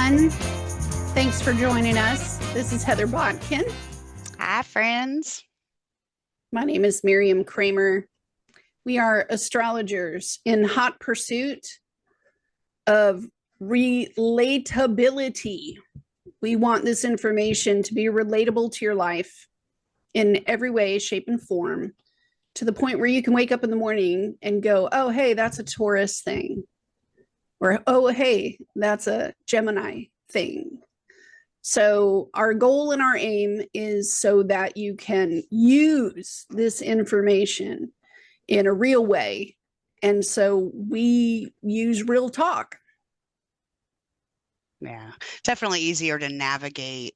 everyone. Thanks for joining us. This is Heather Botkin. Hi, friends. My name is Miriam Kramer. We are astrologers in hot pursuit of relatability. We want this information to be relatable to your life in every way, shape, and form, to the point where you can wake up in the morning and go, oh, hey, that's a Taurus thing. Or, oh, hey, that's a Gemini thing. So our goal and our aim is so that you can use this information in a real way. And so we use real talk. Yeah, definitely easier to navigate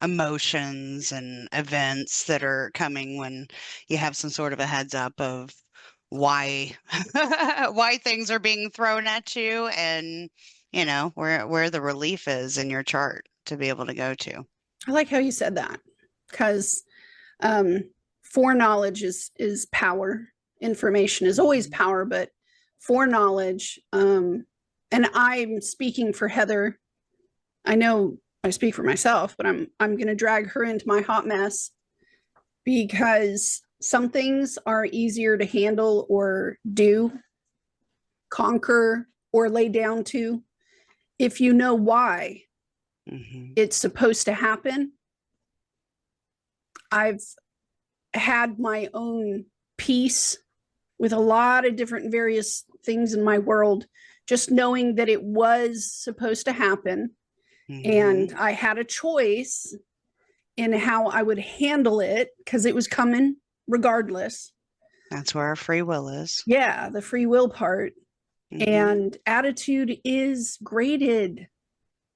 emotions and events that are coming when you have some sort of a heads up of why why things are being thrown at you, and where the relief is in your chart to be able to go to. I like how you said that, because foreknowledge is power. Information is always power, but foreknowledge, and I'm speaking for Heather. I know I speak for myself, but I'm going to drag her into my hot mess, because some things are easier to handle or do, conquer, or lay down to if you know why it's supposed to happen. I've had my own peace with a lot of different various things in my world, just knowing that it was supposed to happen. And I had a choice in how I would handle it, because it was coming regardless. That's where our free will is. Yeah, the free will part. And attitude is graded,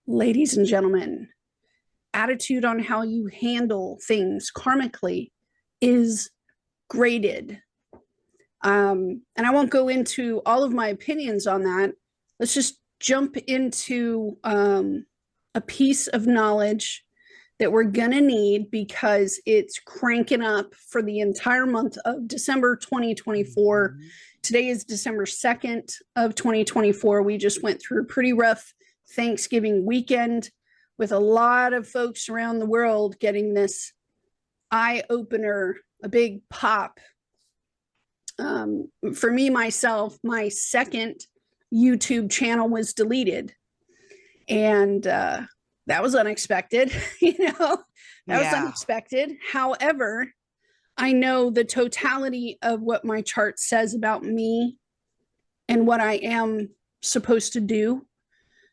ladies and gentlemen. Attitude on how you handle things karmically is graded. And I won't go into all of my opinions on that. Let's just jump into a piece of knowledge that we're gonna need, because it's cranking up for the entire month of December 2024. Today is December 2nd of 2024. We just went through a pretty rough Thanksgiving weekend with a lot of folks around the world getting this eye opener, a big pop. For me, myself, my second YouTube channel was deleted. And that was unexpected, that was unexpected. However, I know the totality of what my chart says about me and what I am supposed to do.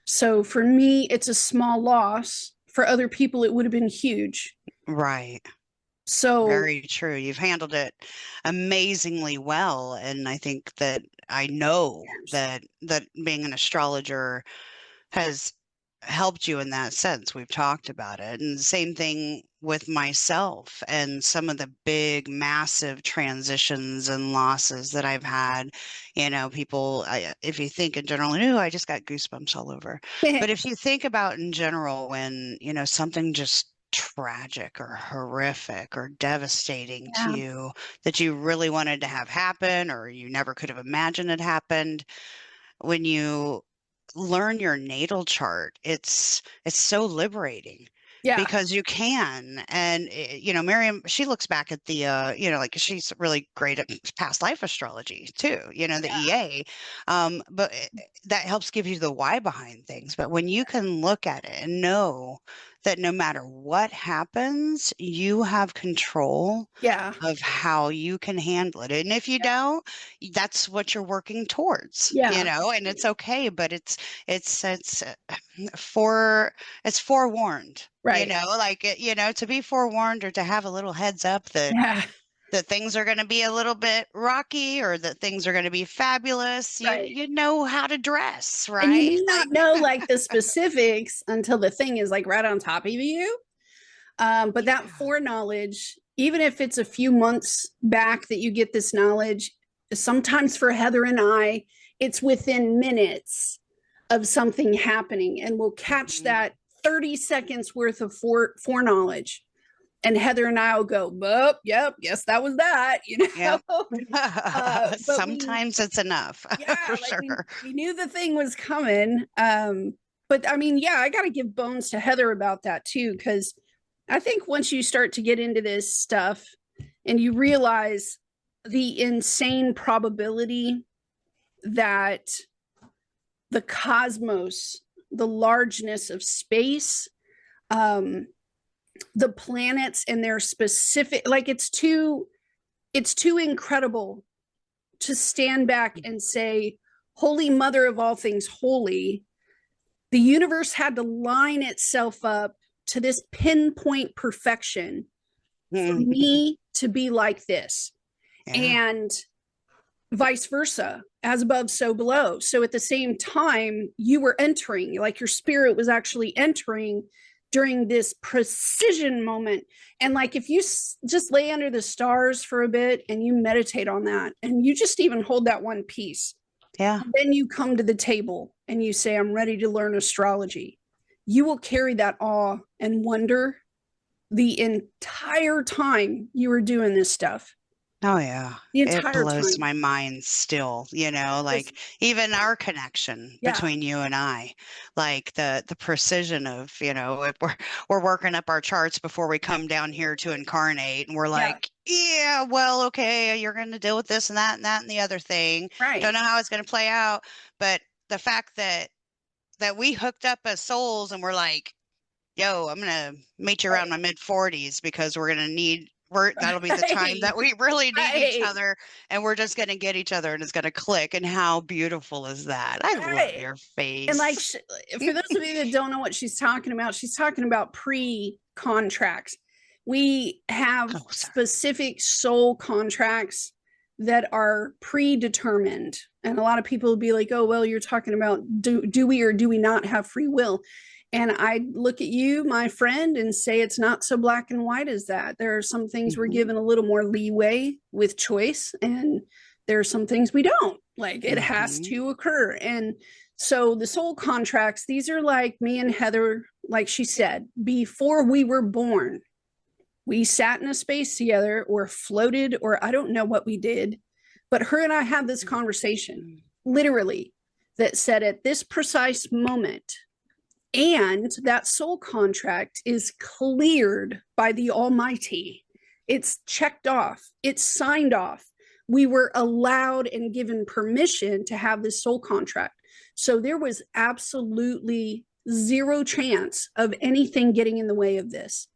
So for me, it's a small loss. For other people, it would have been huge. Right. So very true. You've handled it amazingly well. And I think that I know that being an astrologer has helped you in that sense. We've talked about it. And the same thing with myself and some of the big, massive transitions and losses that I've had. People, if you think in general, I just got goosebumps all over. But if you think about in general, when, something just tragic or horrific or devastating to you that you really wanted to have happen, or you never could have imagined it happened, when you learn your natal chart, it's so liberating. Because you can. And Miriam, she looks back at the like, she's really great at past life astrology too, the EA, but that helps give you the why behind things. But when you can look at it and know that no matter what happens, you have control of how you can handle it. And if you don't, that's what you're working towards, and it's okay. But it's forewarned, right? To be forewarned, or to have a little heads up that that things are going to be a little bit rocky, or that things are going to be fabulous. You know how to dress, right? And you may not know like the specifics until the thing is like right on top of you. But that foreknowledge, even if it's a few months back that you get this knowledge, sometimes for Heather and I, it's within minutes of something happening, and we'll catch that 30 seconds worth of foreknowledge. And Heather and I will go, oh, yep, yes, that was that, Yep. Sometimes it's enough. For like sure. We knew the thing was coming. But I mean, yeah, I got to give bones to Heather about that too, because I think once you start to get into this stuff and you realize the insane probability that the cosmos, the largeness of space, the planets and their specific, like it's too incredible to stand back and say, Holy Mother of all things holy, the universe had to line itself up to this pinpoint perfection for me to be like this. Yeah. And vice versa, as above, so below. So at the same time, you were entering, like your spirit was actually entering during this precision moment. And like if you just lay under the stars for a bit and you meditate on that and you just even hold that one piece, yeah, then you come to the table and you say, I'm ready to learn astrology. You will carry that awe and wonder the entire time you were doing this stuff. Oh yeah. The It entire blows time. my mind still, like even our connection between you and I, like the precision of, if we're working up our charts before we come down here to incarnate and we're like, yeah, well, okay, you're going to deal with this and that and that and the other thing. Right. Don't know how it's going to play out, but the fact that we hooked up as souls and we're like, yo, I'm gonna meet you around my mid 40s because that'll be the time that we really need each other, and we're just gonna get each other and it's gonna click. And how beautiful is that? I love your face. And like for those of you that don't know what she's talking about pre-contracts. We have specific soul contracts that are predetermined, and a lot of people will be like, oh well, you're talking about do we or do we not have free will? And I look at you, my friend, and say it's not so black and white as that. There are some things we're given a little more leeway with choice, and there are some things we don't. Like it has to occur. And so the soul contracts, these are like me and Heather, like she said, before we were born. We sat in a space together or floated, or I don't know what we did, but her and I had this conversation, literally, that said at this precise moment, and that soul contract is cleared by the Almighty. It's checked off. It's signed off. We were allowed and given permission to have this soul contract. So there was absolutely zero chance of anything getting in the way of this.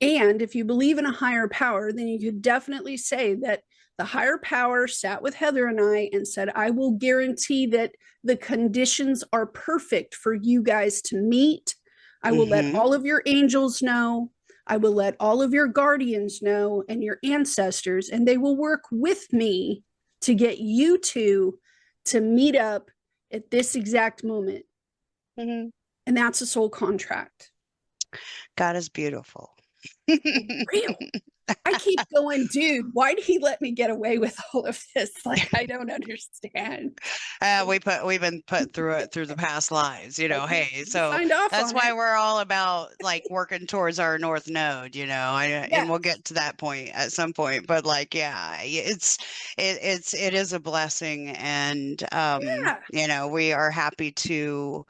And if you believe in a higher power, then you could definitely say that the higher power sat with Heather and I and said, I will guarantee that the conditions are perfect for you guys to meet. I will let all of your angels know. I will let all of your guardians know and your ancestors, and they will work with me to get you two to meet up at this exact moment. And that's a soul contract. God is beautiful. Real. I keep going, dude, why did he let me get away with all of this? Like, I don't understand. We've been put through it through the past lives, hey, so that's why we're all about like working towards our North Node, and we'll get to that point at some point, but like, yeah, it is a blessing. And, we are happy to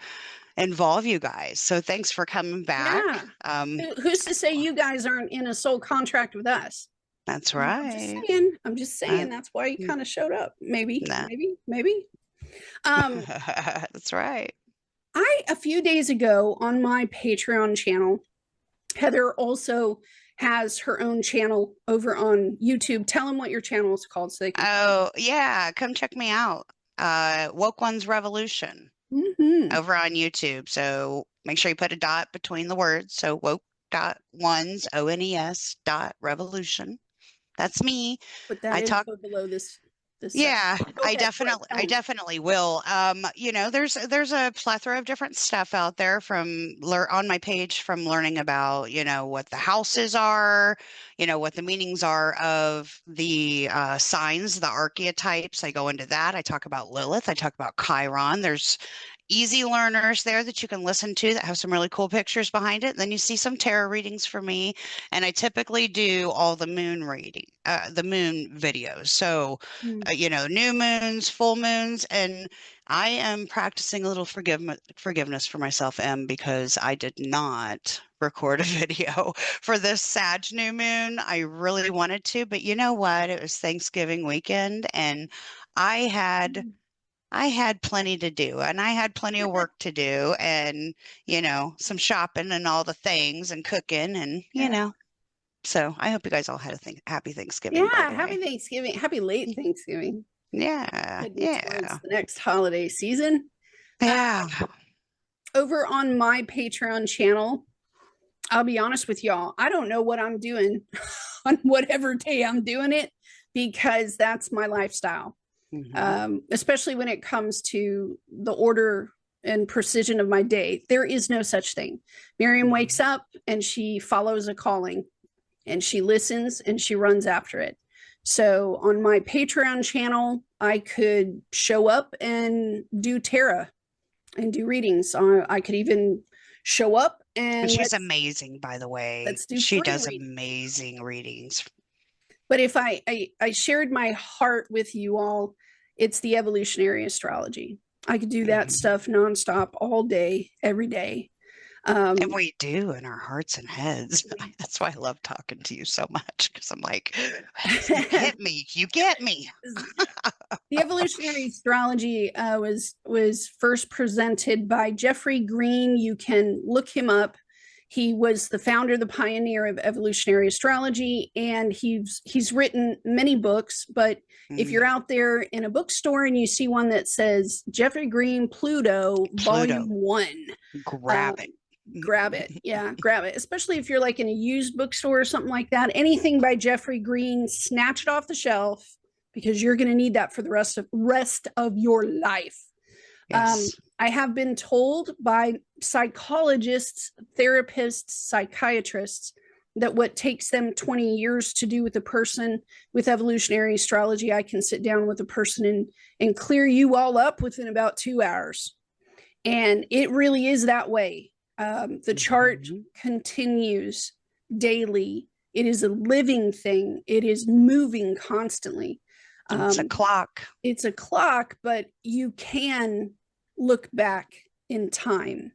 involve you guys. So thanks for coming back. Who's to say you guys aren't in a soul contract with us? That's right. I'm just saying that's why you kind of showed up. Maybe. That's right. A few days ago on my Patreon channel, Heather also has her own channel over on YouTube. Tell them what your channel is called so they can. Come check me out. Woke.Ones.Revolution. Over on YouTube. So make sure you put a dot between the words. So woke.ones, ONES.revolution. That's me. Put that info below this. Yeah, I definitely will. There's a plethora of different stuff out there on my page, from learning about, what the houses are, what the meanings are of the signs, the archetypes. I go into that. I talk about Lilith. I talk about Chiron. There's easy learners there that you can listen to that have some really cool pictures behind it. Then you see some tarot readings for me, and I typically do all the moon reading, the moon videos. So, you know, new moons, full moons, and I am practicing a little forgiveness for myself, Em, because I did not record a video for this Sag new moon. I really wanted to, but you know what? It was Thanksgiving weekend, and I had I had plenty to do, and I had plenty of work to do, and you know, some shopping and all the things and cooking, and you know. So I hope you guys all had a happy Thanksgiving, by the Happy way. Thanksgiving. Happy late Thanksgiving. Yeah, Heading towards yeah, the next holiday season. yeah. Over on my Patreon channel, I'll be honest with y'all, I don't know what I'm doing on whatever day I'm doing it, because that's my lifestyle. Especially when it comes to the order and precision of my day. There is no such thing. Miriam wakes up and she follows a calling, and she listens and she runs after it. So on my Patreon channel, I could show up and do tarot and do readings. I could even show up And and she's amazing, by the way. let's do She free does readings. amazing readings. But if I shared my heart with you all, it's the evolutionary astrology. I could do that stuff nonstop all day, every day. And we do in our hearts and heads. That's why I love talking to you so much, because I'm like, you hit me, you get me. The evolutionary astrology was first presented by Jeffrey Green. You can look him up. He was the founder, the pioneer of evolutionary astrology, and he's written many books. But if you're out there in a bookstore and you see one that says Jeffrey Green Pluto Volume 1, grab it. Grab it. Yeah, grab it. Especially if you're like in a used bookstore or something like that. Anything by Jeffrey Green, snatch it off the shelf, because you're going to need that for the rest of your life. Yes. I have been told by psychologists, therapists, psychiatrists that what takes them 20 years to do with a person with evolutionary astrology, I can sit down with a person and clear you all up within about 2 hours. And it really is that way. The chart continues daily. It is a living thing. It is moving constantly. It's a clock. It's a clock, but you can look back in time.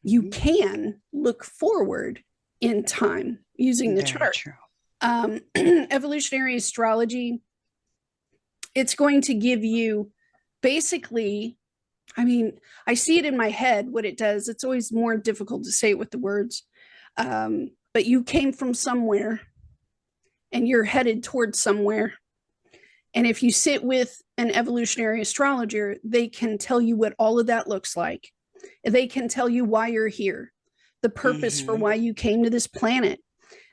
You can look forward in time using the chart. True. Evolutionary astrology, it's going to give you basically, I mean, I see it in my head what it does. It's always more difficult to say it with the words. But you came from somewhere and you're headed towards somewhere. And if you sit with an evolutionary astrologer, they can tell you what all of that looks like. They can tell you why you're here, the purpose for why you came to this planet.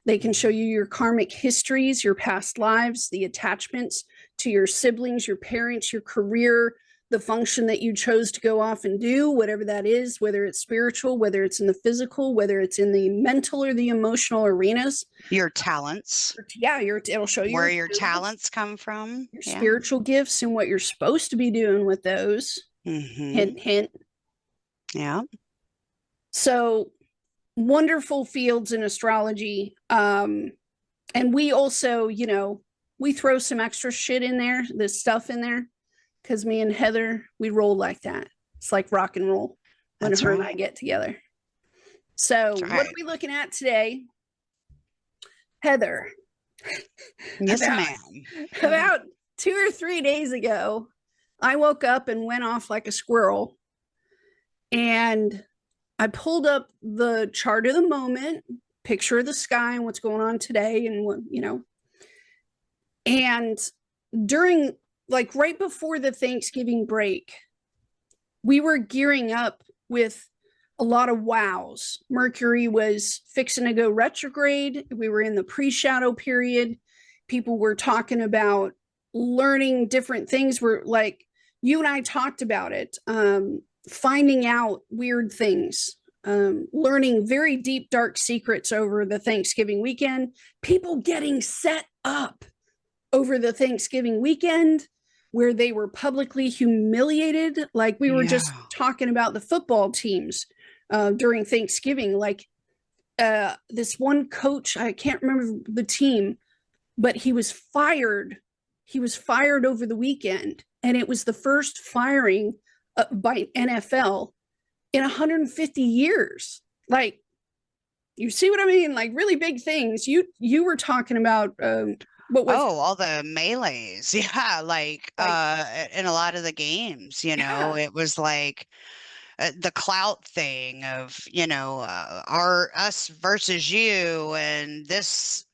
They can show you your karmic histories, your past lives, the attachments to your siblings, your parents, your career, the function that you chose to go off and do, whatever that is, whether it's spiritual, whether it's in the physical, whether it's in the mental or the emotional arenas. Your talents. Yeah, it'll show you where your talents come from. Your spiritual gifts and what you're supposed to be doing with those. Hint, hint. Yeah. So wonderful fields in astrology. And we also, you know, we throw some extra shit in there, this stuff in there. Because me and Heather, we roll like that. It's like rock and roll when her and I get together. So what are we looking at today? Heather. Yes, ma'am. About 2 or 3 days ago, I woke up and went off like a squirrel. And I pulled up the chart of the moment, picture of the sky and what's going on today and what, you know. And during, like right before the Thanksgiving break, we were gearing up with a lot of wows. Mercury was fixing to go retrograde. We were in the pre-shadow period. People were talking about learning different things. We're like, you and I talked about it, finding out weird things, learning very deep, dark secrets over the Thanksgiving weekend, people getting set up over the Thanksgiving weekend. where they were publicly humiliated. Like we were just Yeah. talking about the football teams during Thanksgiving. Like this one coach, I can't remember the team, but he was fired. He was fired over the weekend, and it was the first firing by NFL in 150 years. Like, you see what I mean? Like really big things. You were talking about what was Oh, all the melees. Yeah, like in a lot of the games, yeah, it was like the clout thing of, our us versus you, and this,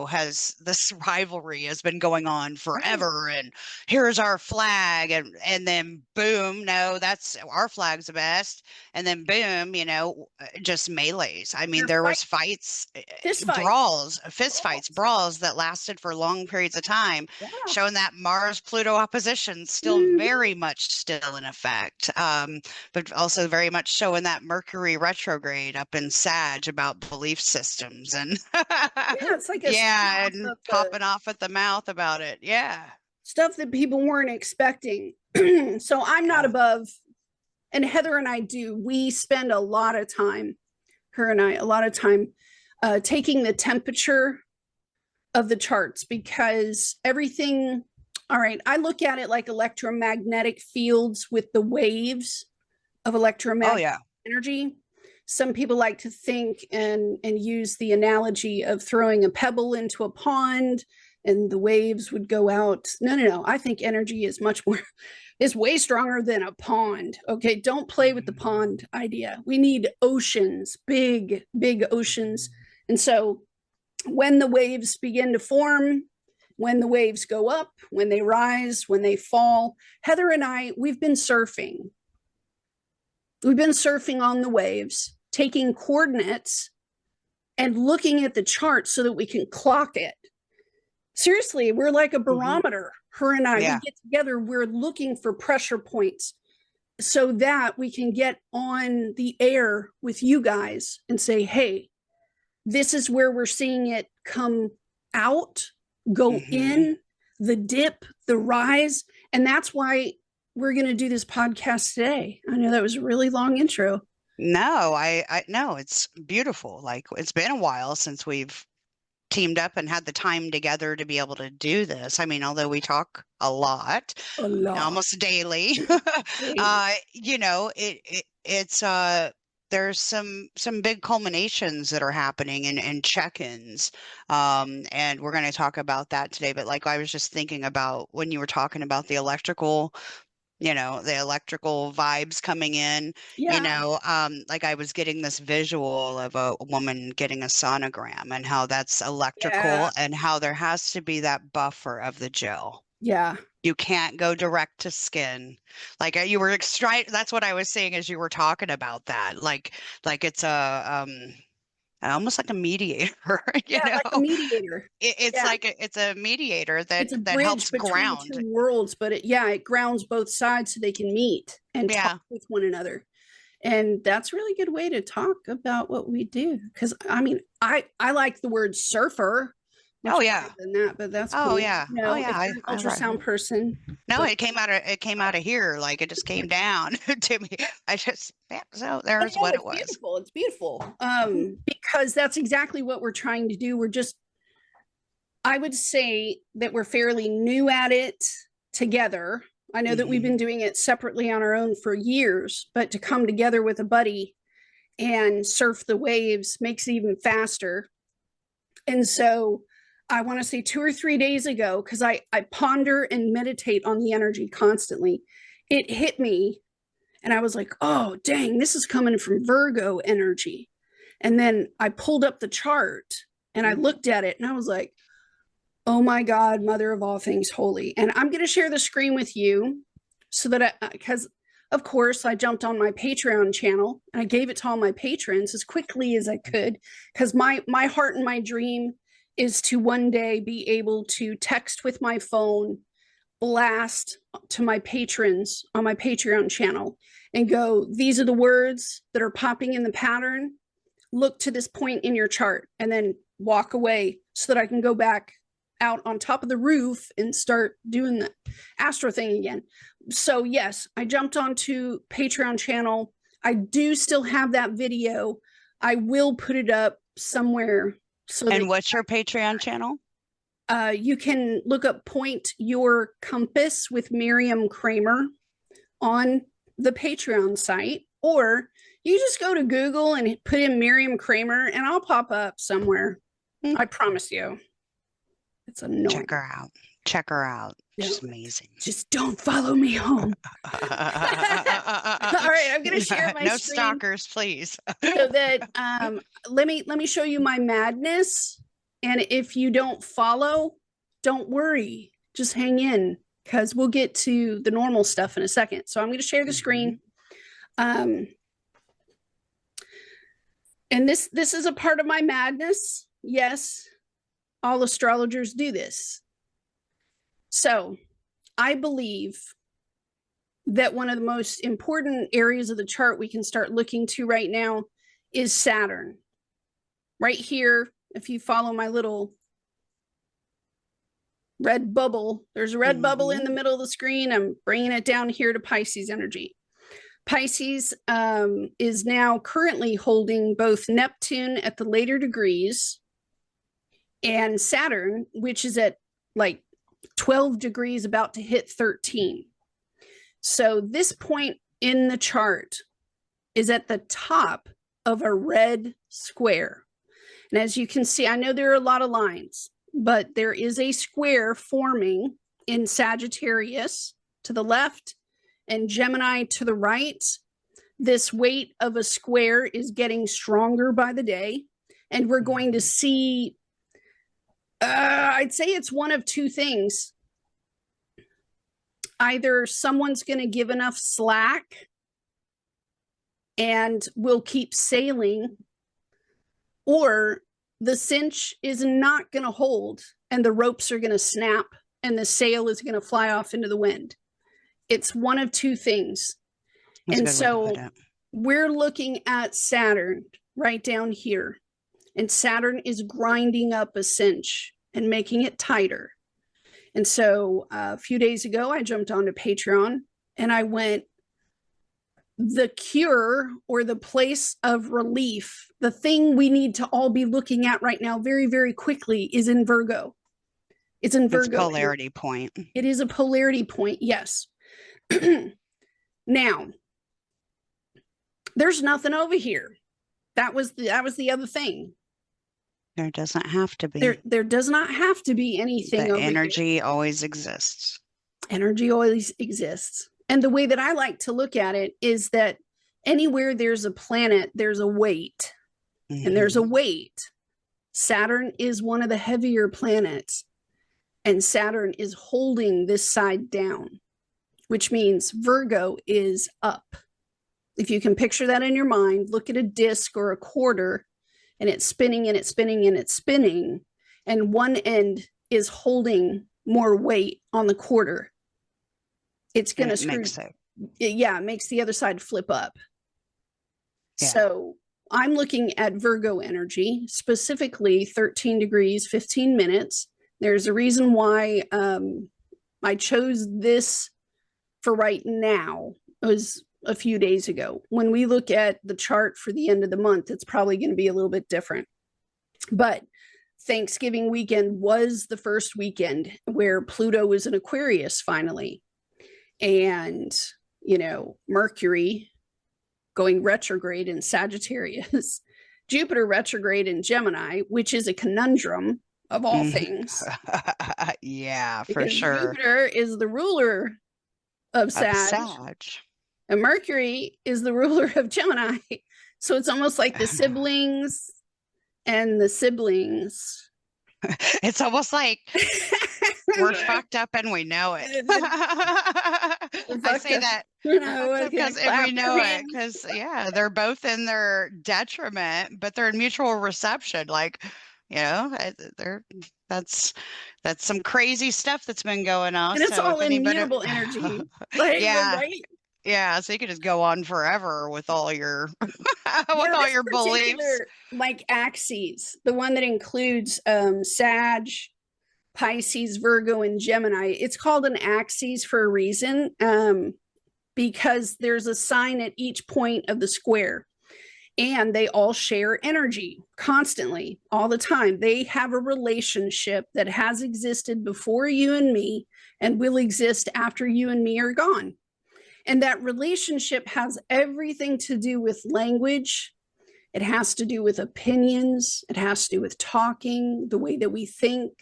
has this rivalry has been going on right. forever, and here's our flag, and then boom, no, that's our flag's the best, and then boom, just melees. I mean, You're there fight was fights, fist fights. brawls, fist fights, Brawls. brawls that lasted for long periods of time, Yeah. showing that Mars Pluto opposition still Mhm. very much still in effect. But also very much showing that Mercury retrograde up in Sag about belief systems and Yeah, it's like a yeah, spin-off and of popping off at the mouth about it. Yeah. stuff that people weren't expecting. So I'm not Yeah. above, and Heather and I do. We spend a lot of time, her and I, a lot of time taking the temperature of the charts because everything, all right, I look at it like electromagnetic fields with the waves of Oh electromagnetic yeah. energy. Some people like to think and use the analogy of throwing a pebble into a pond and the waves would go out. No, no, no. I think energy is much more, is way stronger than a pond. Okay. Don't play with the pond idea. We need oceans, big, big oceans. And so when the waves begin to form, when the waves go up, when they rise, when they fall, Heather and I, we've been surfing. We've been surfing on the waves, taking coordinates and looking at the chart so that we can clock it. Seriously, we're like a Hmm. barometer. Her and I, we Yeah. get together, we're looking for pressure points so that we can get on the air with you guys and say, hey, this is where we're seeing it come out, go Hmm. in, the dip, the rise. And that's why we're going to do this podcast today. I know that was a really long intro. No, I no, it's beautiful. Like it's been a while since we've teamed up and had the time together to be able to do this. I mean, although we talk a lot, A lot. almost daily, it's there's some big culminations that are happening and check-ins. And we're going to talk about that today. But like I was just thinking about when you were talking about the electrical vibes coming in, Yeah. like I was getting this visual of a woman getting a sonogram and how that's Yeah. electrical and how there has to be that buffer of the gel. Yeah. You can't go direct to skin. Like you were extra, that's what I was saying as you were talking about that. Like it's almost like a mediator, Yeah. Like a mediator. It's Yeah. like it's a mediator that It's a helps bridge between two ground. worlds, but it grounds both sides so they can meet and talk Yeah. with one another. And that's a really good way to talk about what we do. Because I mean, I like the word surfer Oh much better yeah. than that, but that's Oh cool. yeah. You Oh know, yeah. if you're an I right. ultrasound person, No, but it came out of here. Like it just came down to me. Yeah, so oh there's no, what it it's was. beautiful. It's beautiful. Because that's exactly what we're trying to do. We're just, I would say that we're fairly new at it together. I know that we've Hmm. been doing it separately on our own for years, but to come together with a buddy and surf the waves makes it even faster. And so I want to say 2 or 3 days ago, because I ponder and meditate on the energy constantly, it hit me and I was like, oh, dang, this is coming from Virgo energy. And then I pulled up the chart and I looked at it and I was like, oh my God, mother of all things holy. And I'm going to share the screen with you so that because of course I jumped on my Patreon channel and I gave it to all my patrons as quickly as I could because my heart and my dream is to one day be able to text with my phone, blast to my patrons on my Patreon channel and go, these are the words that are popping in the pattern. Look to this point in your chart and then walk away so that I can go back out on top of the roof and start doing the astro thing again. So yes, I jumped onto Patreon channel. I do still have that video. I will put it up somewhere. So and what's your Patreon channel? You can look up Point Your Compass with Miriam Kramer on the Patreon site, or you just go to Google and put in Miriam Kramer and I'll pop up somewhere. I promise you. It's annoying. Check her out. Check her out. She's amazing. Just don't follow me home. All right, I'm going to share my no screen stalkers, please. so that let me show you my madness. And if you don't follow, don't worry. Just hang in because we'll get to the normal stuff in a second. So I'm going to share the screen. And this is a part of my madness. Yes, all astrologers do this. So I believe that one of the most important areas of the chart we can start looking to right now is Saturn. Right here, if you follow my little red bubble, there's a red bubble in the middle of the screen. I'm bringing it down here to Pisces energy. Pisces is now currently holding both Neptune at the later degrees and Saturn, which is at like 12 degrees, about to hit 13. So this point in the chart is at the top of a red square. And as you can see, I know there are a lot of lines, but there is a square forming in Sagittarius to the left and Gemini to the right. This weight of a square is getting stronger by the day. And we're going to see, I'd say it's one of two things. Either someone's going to give enough slack and we'll keep sailing, or the cinch is not going to hold and the ropes are going to snap and the sail is going to fly off into the wind. It's one of two things. That's and so we're looking at Saturn right down here, and Saturn is grinding up a cinch and making it tighter. And so a few days ago, I jumped onto Patreon and I went, the cure or the place of relief, the thing we need to all be looking at right now very, very quickly is in Virgo. It's in Virgo. It's a polarity point. It is a polarity point, yes. Now, there's nothing over here. That was the other thing. There doesn't have to be. There does not have to be anything the over energy here. Always exists. Energy always exists. And the way that I like to look at it is that anywhere there's a planet, there's a weight. And there's a weight. Saturn is one of the heavier planets. And Saturn is holding this side down, which means Virgo is up. If you can picture that in your mind, look at a disc or a quarter, and it's spinning and it's spinning and it's spinning. And one end is holding more weight on the quarter. It's going to screw. Yeah, it makes the other side flip up. Yeah. So I'm looking at Virgo energy, specifically 13 degrees, 15 minutes. There's a reason why I chose this for right now. It was a few days ago. When we look at the chart for the end of the month, it's probably going to be a little bit different. But Thanksgiving weekend was the first weekend where Pluto was in Aquarius finally. And, you know, Mercury going retrograde in Sagittarius, Jupiter retrograde in Gemini, which is a conundrum of all things. Yeah, for sure. Jupiter is the ruler of Sag. And Mercury is the ruler of Gemini. So it's almost like the siblings and the siblings. It's almost like we're fucked up and we know it. I say that because we know it because yeah, they're both in their detriment, but they're in mutual reception. Like, you know, that's some crazy stuff that's been going on. And it's all immutable energy. Like, yeah. Right? Yeah, so you could just go on forever with all your with all your beliefs. Like axes, the one that includes Sag, Pisces, Virgo, and Gemini. It's called an axis for a reason, because there's a sign at each point of the square, and they all share energy constantly, all the time. They have a relationship that has existed before you and me and will exist after you and me are gone. And that relationship has everything to do with language. It has to do with opinions. It has to do with talking, the way that we think,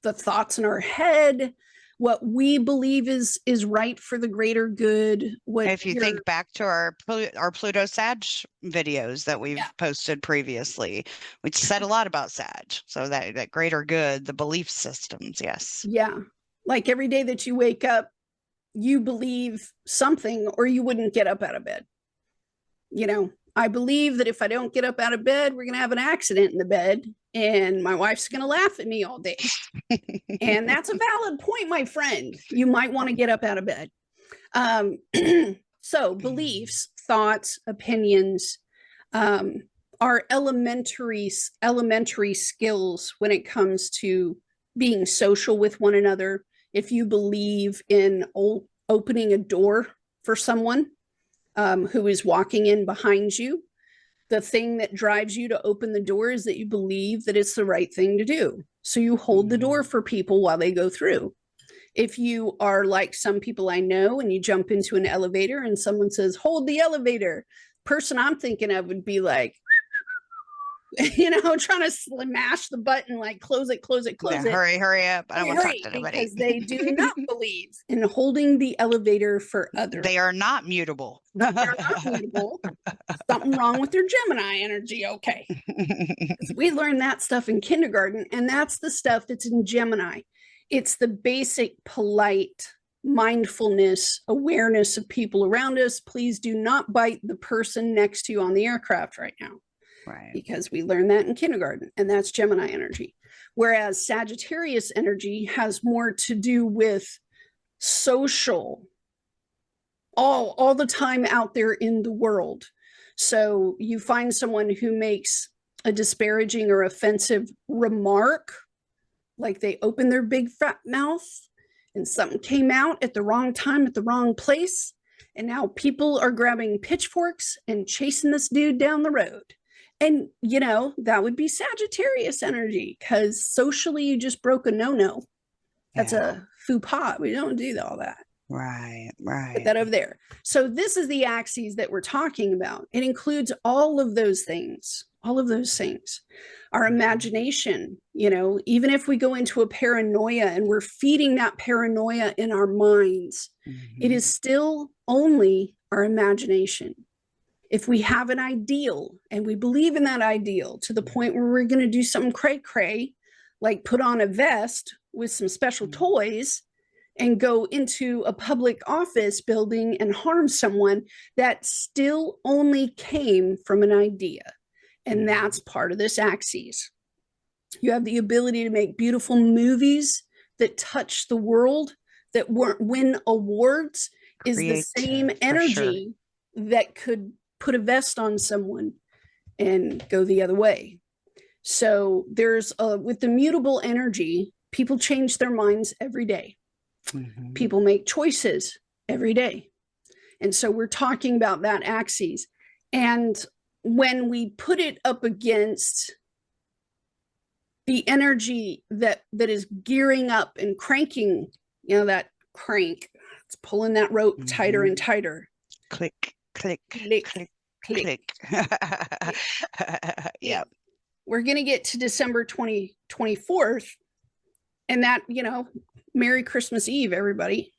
the thoughts in our head, what we believe is right for the greater good. If you think back to our Pluto Sag videos that we've posted previously, we said a lot about Sag. So that greater good, the belief systems, yes. Yeah. Like every day that you wake up, you believe something or you wouldn't get up out of bed. You know, I believe that if I don't get up out of bed, we're going to have an accident in the bed and my wife's going to laugh at me all day. And that's a valid point, my friend. You might want to get up out of bed. So beliefs, thoughts, opinions are elementary skills when it comes to being social with one another. If you believe in opening a door for someone who is walking in behind you, the thing that drives you to open the door is that you believe that it's the right thing to do. So you hold the door for people while they go through. If you are like some people I know and you jump into an elevator and someone says, hold the elevator, person I'm thinking of would be like, you know, trying to smash the button, like close it, close it, close it. Hurry up. I don't want to talk to anybody. Because they do not believe in holding the elevator for others. They are not mutable. They're not mutable. Something wrong with their Gemini energy. Okay. We learned that stuff in kindergarten, and that's the stuff that's in Gemini. It's the basic, polite mindfulness, awareness of people around us. Please do not bite the person next to you on the aircraft right now. Right. Because we learned that in kindergarten, and that's Gemini energy. Whereas Sagittarius energy has more to do with social, all the time out there in the world. So you find someone who makes a disparaging or offensive remark, like they open their big fat mouth and something came out at the wrong time at the wrong place, and now people are grabbing pitchforks and chasing this dude down the road. And, you know, that would be Sagittarius energy, because socially you just broke a no-no. That's a faux pas. We don't do all that. Right. Put that over there. So this is the axes that we're talking about. It includes all of those things, Our imagination, you know, even if we go into a paranoia and we're feeding that paranoia in our minds, it is still only our imagination. If we have an ideal and we believe in that ideal to the point where we're going to do something cray-cray, like put on a vest with some special toys and go into a public office building and harm someone, that still only came from an idea. And that's part of this axis. You have the ability to make beautiful movies that touch the world, that win awards, is the same energy that could put a vest on someone and go the other way. So there's with the mutable energy, people change their minds every day. People make choices every day. And so we're talking about that axis. And when we put it up against the energy that is gearing up and cranking, you know, that crank, it's pulling that rope tighter and tighter. Click. Click, click, click, click. Yep. We're going to get to December 24th, and that, you know, Merry Christmas Eve, everybody.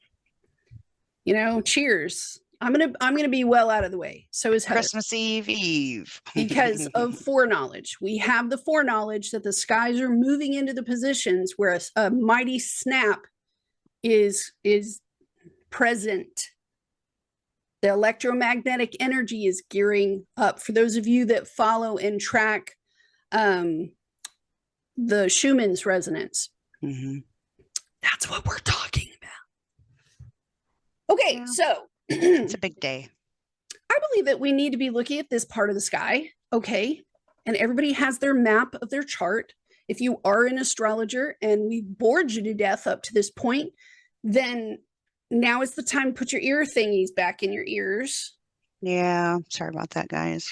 You know, cheers. I'm going to be well out of the way. So is Heather. Christmas Eve. Because of foreknowledge. We have the foreknowledge that the skies are moving into the positions where a mighty snap is present. The electromagnetic energy is gearing up. For those of you that follow and track the Schumann's resonance, that's what we're talking about. Okay, so it's a big day. I believe that we need to be looking at this part of the sky, okay? And everybody has their map of their chart. If you are an astrologer and we've bored you to death up to this point, then now is the time to put your ear thingies back in your ears. Yeah, sorry about that, guys.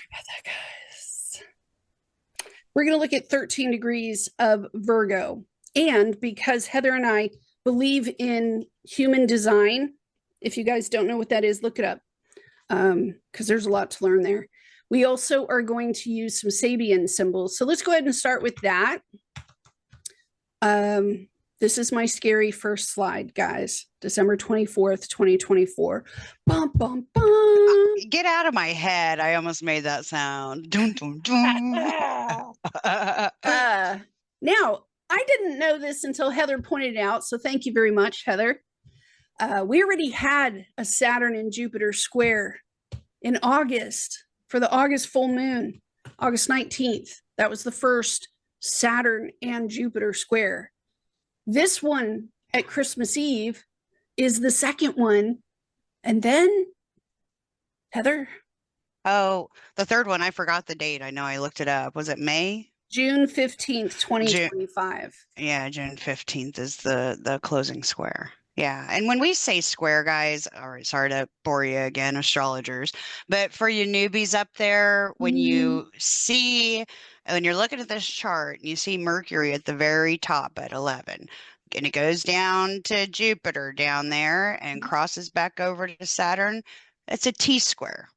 We're going to look at 13 degrees of Virgo. And because Heather and I believe in human design, if you guys don't know what that is, look it up, because there's a lot to learn there. We also are going to use some Sabian symbols. So let's go ahead and start with that. This is my scary first slide, guys. December 24th, 2024. Bum, bum, bum. Get out of my head. I almost made that sound. Dun, dun, dun. Now, I didn't know this until Heather pointed it out. So thank you very much, Heather. We already had a Saturn and Jupiter square in August for the August full moon, August 19th. That was the first Saturn and Jupiter square. This one at Christmas Eve is the second one. And then, Heather? Oh, the third one, I forgot the date. I know I looked it up. Was it May? June 15th, 2025. Yeah, June 15th is the closing square. Yeah. And when we say square, guys, all right, sorry to bore you again, astrologers, but for you newbies up there, when you see, when you're looking at this chart, you see Mercury at the very top at 11, and it goes down to Jupiter down there and crosses back over to Saturn, it's a T square.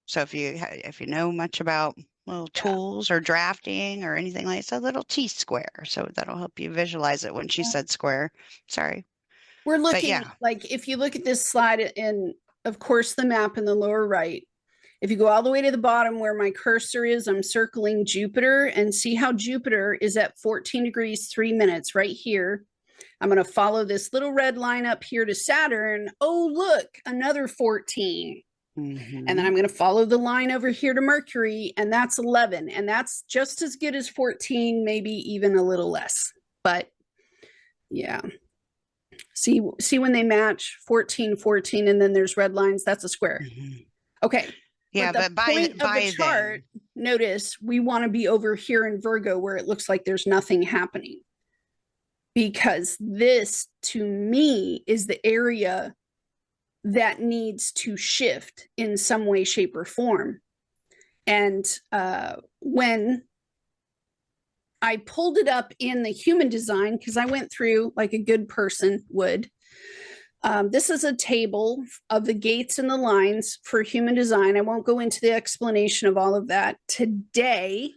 So if you know much about little tools or drafting or anything like that, it's a little T square. So that'll help you visualize it when she said square. Sorry. We're looking, like, if you look at this slide, and of course the map in the lower right, if you go all the way to the bottom where my cursor is, I'm circling Jupiter, and see how Jupiter is at 14 degrees 3 minutes right here. I'm going to follow this little red line up here to Saturn. Oh, look, another 14. And then I'm going to follow the line over here to Mercury, and that's 11. And that's just as good as 14, maybe even a little less. But yeah. See when they match 14, 14, and then there's red lines, that's a square. Okay. Yeah, but by the chart, notice we want to be over here in Virgo where it looks like there's nothing happening. Because this, to me, is the area that needs to shift in some way, shape, or form. And when I pulled it up in the human design, because I went through like a good person would. This is a table of the gates and the lines for human design. I won't go into the explanation of all of that today,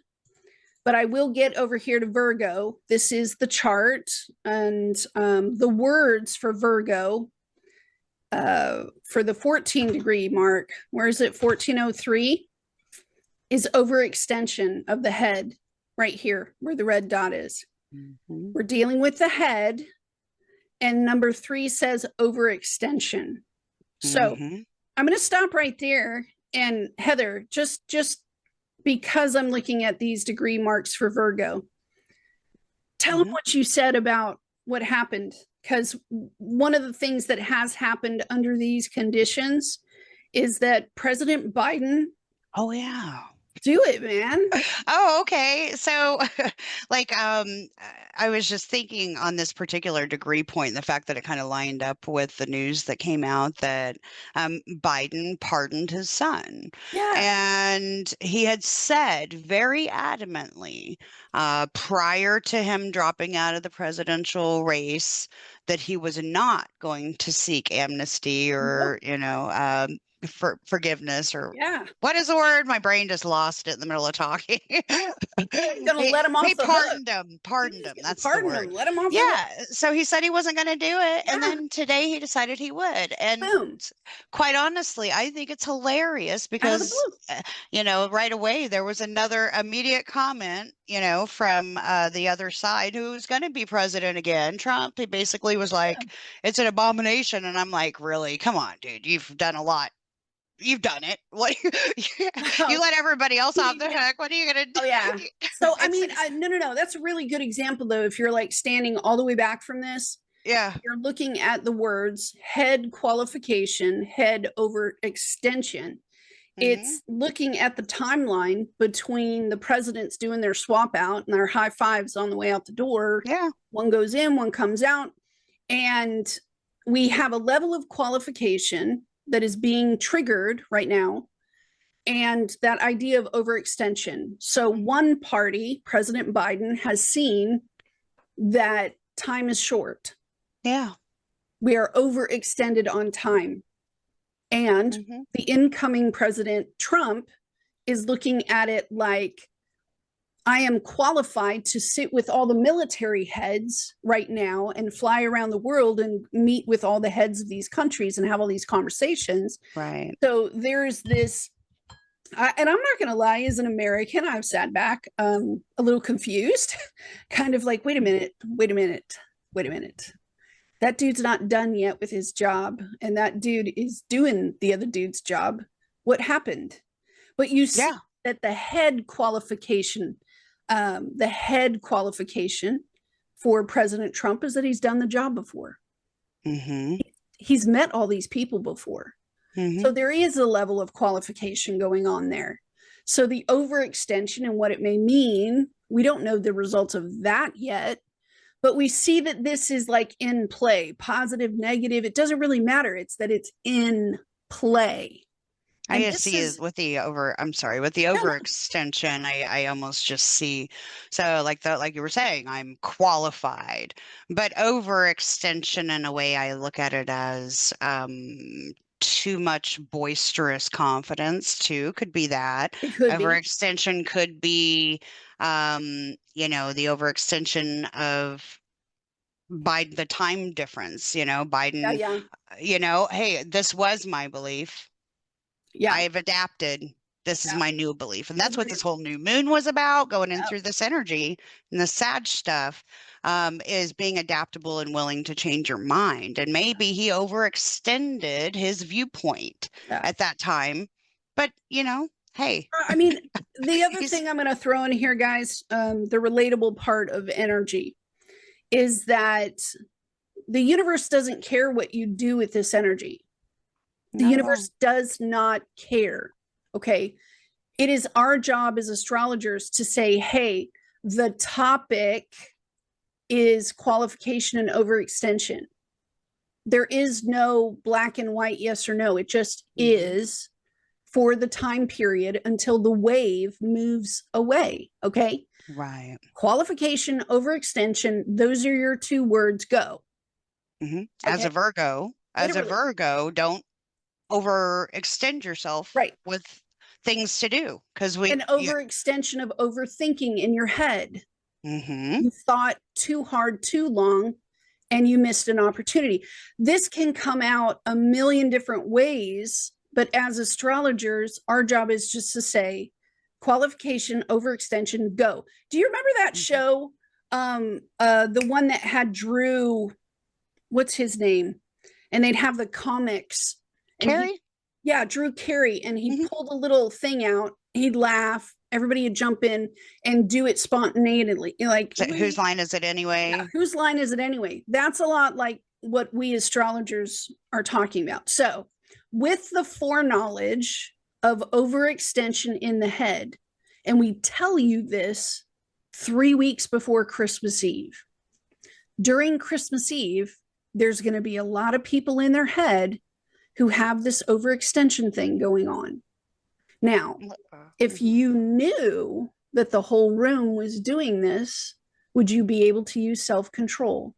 but I will get over here to Virgo. This is the chart, and the words for Virgo for the 14 degree mark, where is it, 1403, is overextension of the head. Right here, where the red dot is. We're dealing with the head, and number 3 says overextension. So I'm going to stop right there. And Heather, just because I'm looking at these degree marks for Virgo, tell them what you said about what happened. Because one of the things that has happened under these conditions is that President Biden. Oh, yeah. Do it, man. Oh, okay. So like I was just thinking on this particular degree point, the fact that it kind of lined up with the news that came out that Biden pardoned his son. Yeah. And he had said very adamantly prior to him dropping out of the presidential race that he was not going to seek amnesty or, for forgiveness or what is the word? My brain just lost it in the middle of talking. Gonna let him off he the pardoned hook. him. Pardoned him. That's the word. Him. Let him off. Yeah. So he said he wasn't going to do it, and then today he decided he would. And quite honestly, I think it's hilarious because right away there was another immediate comment, from the other side who's going to be president again. Trump. He basically was like, "It's an abomination," and I'm like, "Really? Come on, dude. You've done a lot. You've done it. What you let everybody else off the hook. What are you gonna do?" Oh yeah. So I mean, no. That's a really good example, though. If you're like standing all the way back from this, you're looking at the words head qualification, head over extension, It's looking at the timeline between the presidents doing their swap out and their high fives on the way out the door. Yeah. One goes in, one comes out. And we have a level of qualification that is being triggered right now. And that idea of overextension. So one party, President Biden, has seen that time is short. Yeah. We are overextended on time. And the incoming President Trump is looking at it like, I am qualified to sit with all the military heads right now and fly around the world and meet with all the heads of these countries and have all these conversations. Right. So there's this, and I'm not going to lie, as an American, I've sat back a little confused, kind of like, wait a minute. That dude's not done yet with his job, and that dude is doing the other dude's job. What happened? But you see that the head qualification for President Trump is that he's done the job before. He's met all these people before. So there is a level of qualification going on there. So the overextension and what it may mean, we don't know the results of that yet, but we see that this is like in play, positive, negative. It doesn't really matter. It's that it's in play. I just see is with the overextension, I almost just see, so like you were saying, I'm qualified, but overextension in a way I look at it as too much boisterous confidence too, could be that. It could overextension could be the overextension of Biden, the time difference, Biden, hey, this was my belief. I've adapted. This is my new belief. And that's what this whole new moon was about, going in through this energy and the Sag stuff, is being adaptable and willing to change your mind. And maybe he overextended his viewpoint at that time. But, hey. I mean, the other thing I'm going to throw in here, guys, the relatable part of energy is that the universe doesn't care what you do with this energy. The universe does not care. Okay. It is our job as astrologers to say, hey, the topic is qualification and overextension. There is no black and white, yes or no. It just is for the time period until the wave moves away. Okay. Right. Qualification, overextension. Those are your two words. Go. As a Virgo, don't overextend yourself with things to do, because an overextension of overthinking in your head. You thought too hard too long and you missed an opportunity. This can come out a million different ways, but as astrologers, our job is just to say qualification, overextension, go. Do you remember that show, the one that had Drew, what's his name, and they'd have the comics. Carrie? Drew Carey. And he pulled a little thing out. He'd laugh. Everybody would jump in and do it spontaneously. Like, whose line is it anyway? Whose line is it anyway? That's a lot like what we astrologers are talking about. So with the foreknowledge of overextension in the head, and we tell you this 3 weeks before Christmas Eve. During Christmas Eve, there's going to be a lot of people in their head who have this overextension thing going on. Now, if you knew that the whole room was doing this, would you be able to use self-control?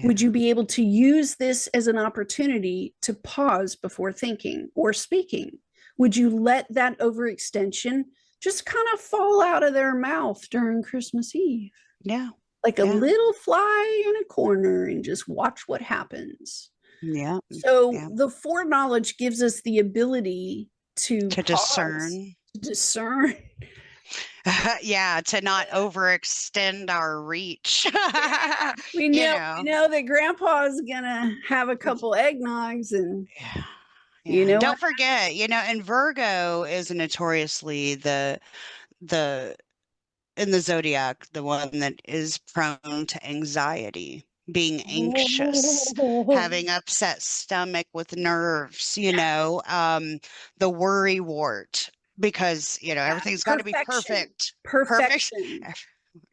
Would you be able to use this as an opportunity to pause before thinking or speaking? Would you let that overextension just kind of fall out of their mouth during Christmas Eve? Yeah. Like a little fly in a corner and just watch what happens. Yeah. So the foreknowledge gives us the ability to discern. To not overextend our reach. We know that Grandpa's gonna have a couple eggnogs, and don't forget, and Virgo is notoriously the in the zodiac, the one that is prone to anxiety. being anxious, having upset stomach with nerves, the worry wart, because, everything's got to be Perfection. perfect. Perfect. Perfection.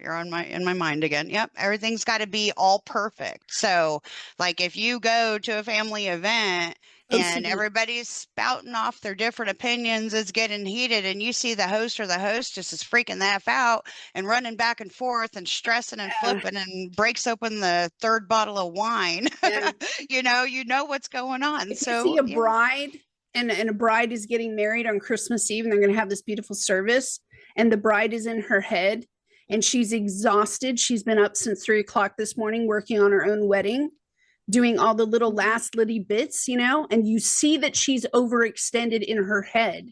You're in my mind again. Yep. Everything's got to be all perfect. So like if you go to a family event and OCD. everybody's spouting off their different opinions, it's getting heated, and you see the host or the hostess is freaking the F out and running back and forth and stressing and Yeah. flipping and breaks open the third bottle of wine. Yeah. you know what's going on. If you So see a yeah. bride and a bride is getting married on Christmas Eve and they're going to have this beautiful service, and the bride is in her head and she's exhausted. She's been up since 3 o'clock this morning working on her own wedding, doing all the little last little bits, and you see that she's overextended in her head.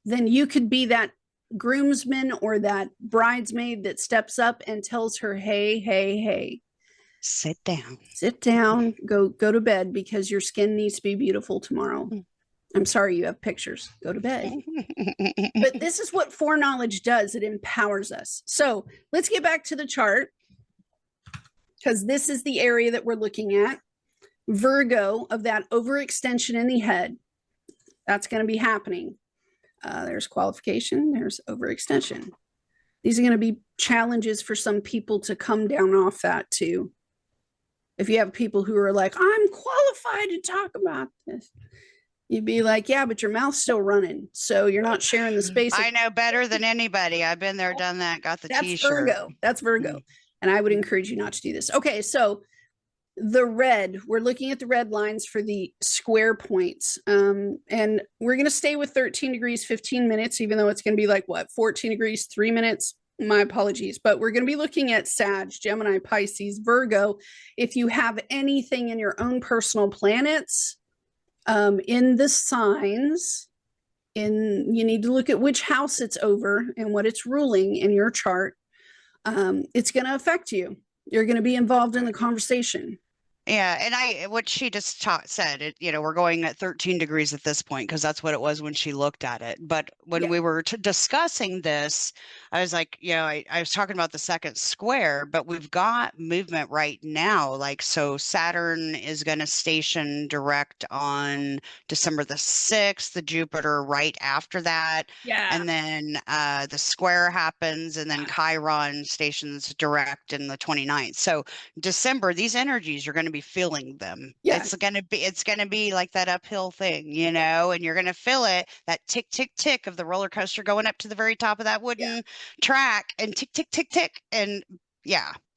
Then you could be that groomsman or that bridesmaid that steps up and tells her, hey, hey, hey, Sit down, go to bed, because your skin needs to be beautiful tomorrow. I'm sorry, you have pictures. Go to bed. But this is what foreknowledge does. It empowers us. So let's get back to the chart, because this is the area that we're looking at. Virgo, of that overextension in the head, that's going to be happening. There's qualification, there's overextension. These are going to be challenges for some people to come down off that too. If you have people who are like, I'm qualified to talk about this, you'd be like, yeah, but your mouth's still running, so you're not sharing the space. I know better than anybody. I've been there, done that, got the t-shirt. That's Virgo. And I would encourage you not to do this. Okay, so the red, we're looking at the red lines for the square points. And we're going to stay with 13 degrees, 15 minutes, even though it's going to be like, 14 degrees, 3 minutes? My apologies. But we're going to be looking at Sag, Gemini, Pisces, Virgo. If you have anything in your own personal planets, in the signs, you need to look at which house it's over and what it's ruling in your chart. It's going to affect you. You're going to be involved in the conversation. Yeah, and what she just said, we're going at 13 degrees at this point because that's what it was when she looked at it. But when we were discussing this, I was like, I was talking about the second square, but we've got movement right now. Like, so Saturn is going to station direct on December the 6th, the Jupiter right after that. Yeah. And then the square happens, and then Chiron stations direct in the 29th. So December, these energies, you're going to be feeling them. Yeah. It's gonna be like that uphill thing, and you're gonna feel it, that tick tick tick of the roller coaster going up to the very top of that wooden track, and tick tick tick tick, and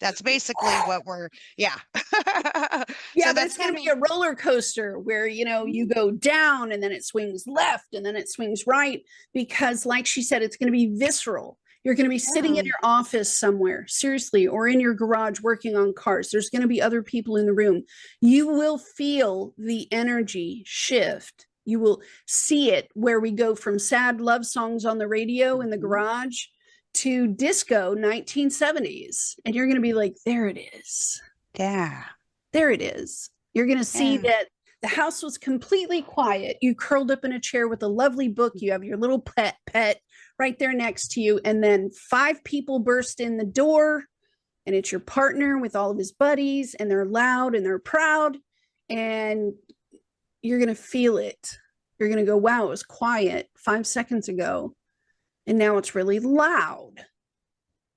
that's basically what we're so that's going to be a roller coaster where you go down and then it swings left and then it swings right, because like she said, it's going to be visceral. You're going to be sitting in your office somewhere, seriously, or in your garage working on cars. There's going to be other people in the room. You will feel the energy shift. You will see it, where we go from sad love songs on the radio in the garage to disco 1970s. And you're going to be like, there it is. Yeah. There it is. You're going to see that the house was completely quiet. You curled up in a chair with a lovely book. You have your little pet right there next to you. And then 5 people burst in the door, and it's your partner with all of his buddies, and they're loud and they're proud. And you're going to feel it. You're going to go, wow, it was quiet 5 seconds ago, and now it's really loud.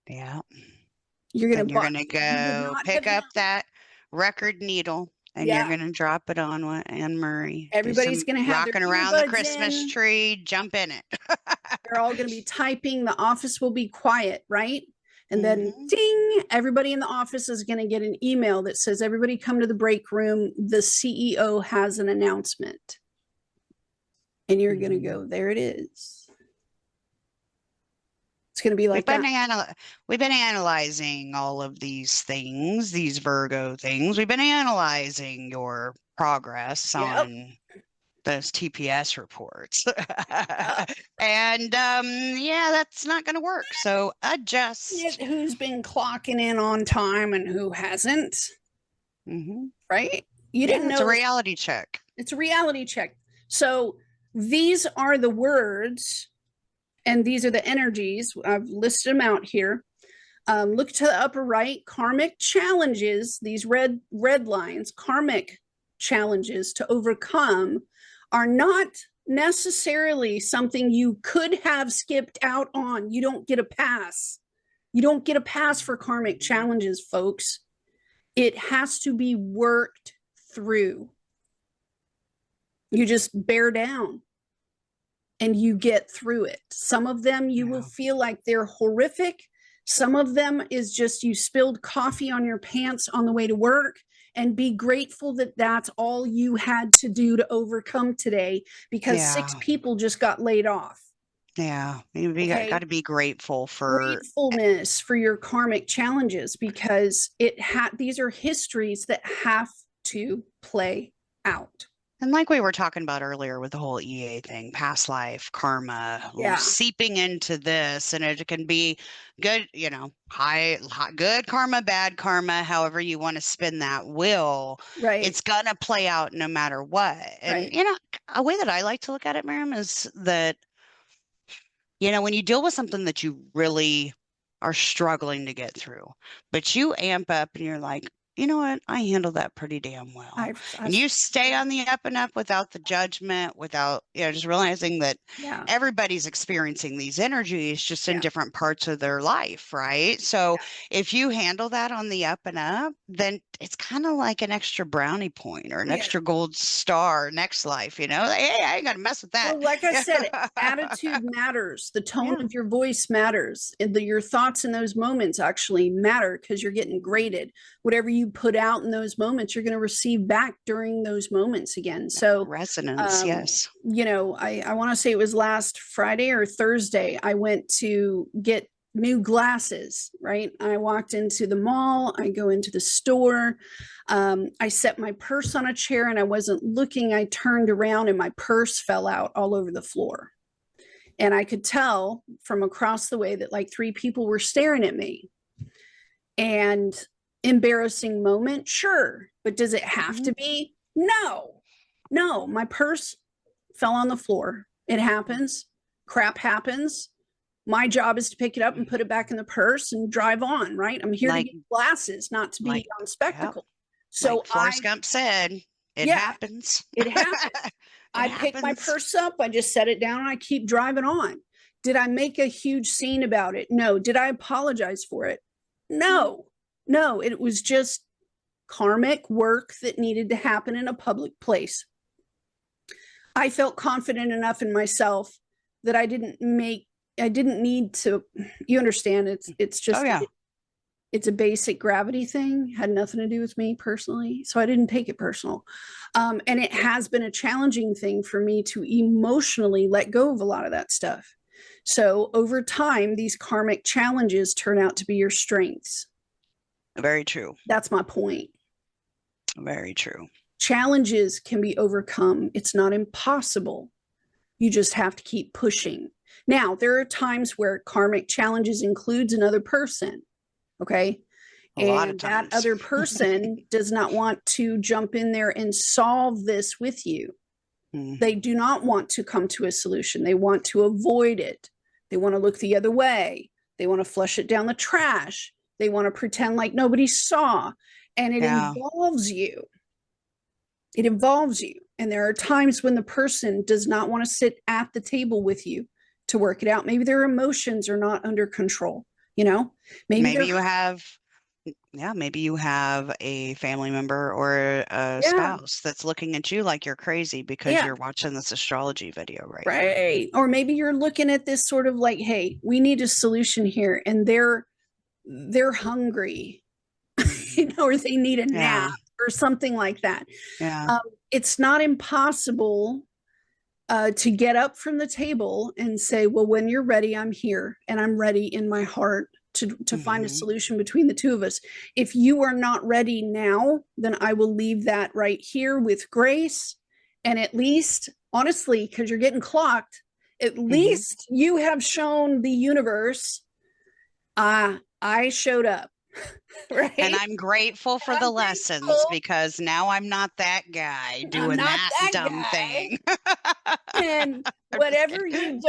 Yeah. You're going to go pick up that record needle, and you're going to drop it on what Anne Murray. Everybody's going to have rocking around the Christmas tree, jump in it. They're all going to be typing. The office will be quiet, right? And then ding, everybody in the office is going to get an email that says, everybody come to the break room. The CEO has an announcement. And you're going to go, there it is. It's going to be like we've been analyzing all of these things, these Virgo things. We've been analyzing your progress on those TPS reports. And that's not going to work. So adjust. Who's been clocking in on time and who hasn't. Right? You didn't know. It's a reality check. It's a reality check. So these are the words, and these are the energies. I've listed them out here. Look to the upper right. Karmic challenges, these red lines, karmic challenges to overcome are not necessarily something you could have skipped out on. You don't get a pass. You don't get a pass for karmic challenges, folks. It has to be worked through. You just bear down and you get through it. Some of them you will feel like they're horrific. Some of them is just you spilled coffee on your pants on the way to work, and be grateful that that's all you had to do to overcome today, because 6 people just got laid off. Yeah, you got to be grateful for gratefulness for your karmic challenges, because these are histories that have to play out. And like we were talking about earlier with the whole EA thing, past life, karma, seeping into this, and it can be good, good karma, bad karma, however you want to spin that wheel. Right. It's going to play out no matter what. And, a way that I like to look at it, Miriam, is that, when you deal with something that you really are struggling to get through, but you amp up and you're like, you know what? I handled that pretty damn well. And you stay on the up and up without the judgment, without, just realizing that everybody's experiencing these energies just in different parts of their life, right? So if you handle that on the up and up, then it's kind of like an extra brownie point or an extra gold star next life, like, hey, I ain't got to mess with that. Well, like I said, attitude matters. The tone of your voice matters. And your thoughts in those moments actually matter, because you're getting graded. Whatever you put out in those moments, you're going to receive back during those moments again. So resonance, yes. I want to say it was last Friday or Thursday, I went to get new glasses, right? I walked into the mall, I go into the store, I set my purse on a chair and I wasn't looking. I turned around and my purse fell out all over the floor. And I could tell from across the way that like 3 people were staring at me. And embarrassing moment, sure, but does it have to be? No, my purse fell on the floor. It happens. Crap happens. My job is to pick it up and put it back in the purse and drive on, right? I'm here to get glasses, not to be on spectacle. So like Forrest Gump said, it happens. It happens. I pick my purse up, I just set it down, and I keep driving on. Did I make a huge scene about it? No. Did I apologize for it? No, it was just karmic work that needed to happen in a public place. I felt confident enough in myself that I didn't need to, you understand, it's just, it's a basic gravity thing, had nothing to do with me personally. So I didn't take it personal. And it has been a challenging thing for me to emotionally let go of a lot of that stuff. So over time, these karmic challenges turn out to be your strengths. Very true. That's my point. Very true. Challenges can be overcome. It's not impossible. You just have to keep pushing. Now, there are times where karmic challenges includes another person, okay? And that other person does not want to jump in there and solve this with you. They do not want to come to a solution. They want to avoid it. They want to look the other way. They want to flush it down the trash. They want to pretend like nobody saw. And it involves you. It involves you. And there are times when the person does not want to sit at the table with you to work it out. Maybe their emotions are not under control. Maybe you have a family member or a spouse that's looking at you like you're crazy because you're watching this astrology video right now. Or maybe you're looking at this sort of like, hey, we need a solution here, and they're hungry, or they need a nap or something like that. It's not impossible to get up from the table and say, well, when you're ready, I'm here, and I'm ready in my heart to find a solution between the two of us. If you are not ready now, then I will leave that right here with grace. And at least, honestly, because you're getting clocked, at least you have shown the universe, I showed up. Right? And I'm grateful for the lessons, because now I'm not that guy doing that dumb thing. And whatever you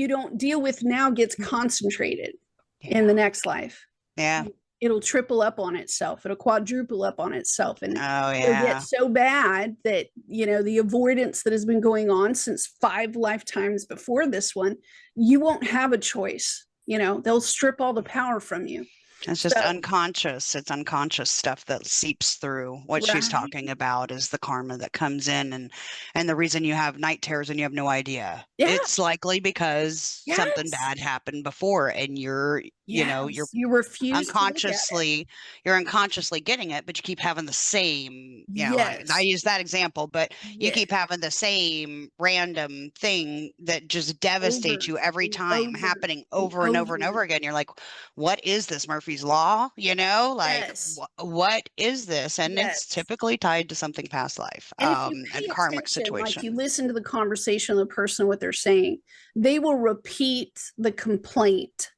don't deal with now gets concentrated in the next life. Yeah. It'll triple up on itself. It'll quadruple up on itself. And Oh, it'll get yeah. so bad that, the avoidance that has been going on since 5 lifetimes before this one, you won't have a choice. They'll strip all the power from you. It's just unconscious. It's unconscious stuff that seeps through. What she's Right. talking about is the karma that comes in, and the reason you have night terrors and you have no idea. Yeah. It's likely because something Yes. bad happened before, and you're Yes. You refuse to look at it. you're unconsciously getting it, but you keep having the same, I Yes. use that example, but you Yes. keep having the same random thing that just devastates Over you every and time, over happening and over and over and over over. again. You're like, what is this, Murphy's Law? Like, Yes. what is this? And it's Yes. typically tied to something past life, And if you pay and karmic attention, like you situation. listen to the conversation of the person, what they're saying, they will repeat the complaint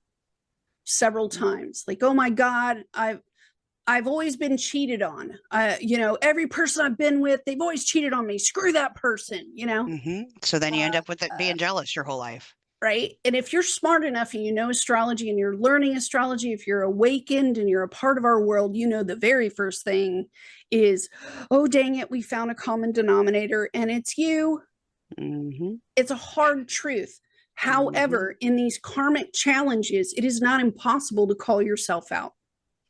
several times. Like, oh my God, I've always been cheated on. Every person I've been with, they've always cheated on me. Screw that person, So then you end up with it uh, being jealous your whole life. right? And if you're smart enough and you know astrology and you're learning astrology, if you're awakened and you're a part of our world, the very first thing is, oh, dang it, we found a common denominator and it's you. Mm-hmm. It's a hard truth. However, in these karmic challenges, it is not impossible to call yourself out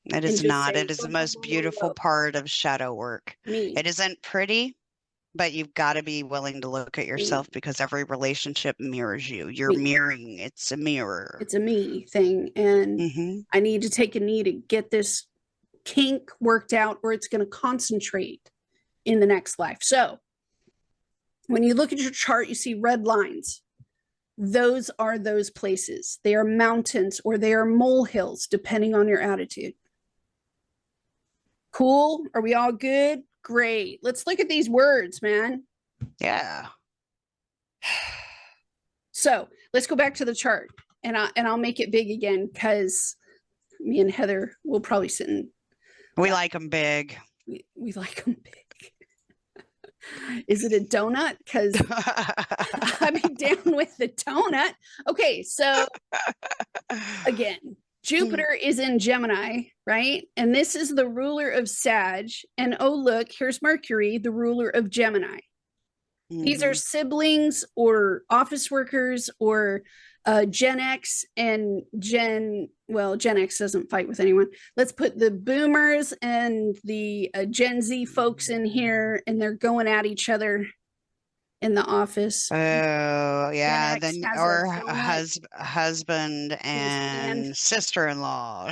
It and is just not. say, It is whoa, the whoa, most whoa, whoa, beautiful whoa, part of shadow work. me, It isn't pretty, but you've got to be willing to look at me, yourself because every relationship mirrors you. You're me. mirroring. It's a mirror. It's a me thing. And Mm-hmm. I need to take a knee to get this kink worked out, or it's going to concentrate in the next life. So when you look at your chart, you see red lines. Those are those places. They are mountains or they are molehills, depending on your attitude. Cool? Are we all good? Great. Let's look at these words, man. Yeah. So let's go back to the chart, and I'll make it big again because me and Heather will probably sit and We like them big. we like them big. Is it a donut? Because I'd be down with the donut. Okay, so again, Jupiter is in Gemini, right? And this is the ruler of Sag. And oh, look, here's Mercury, the ruler of Gemini. These are siblings or office workers or Gen X and Gen X doesn't fight with anyone. Let's put the boomers and the Gen Z folks in here, and they're going at each other in the office. Oh, yeah. X Then, has or a a husband and sister-in-law.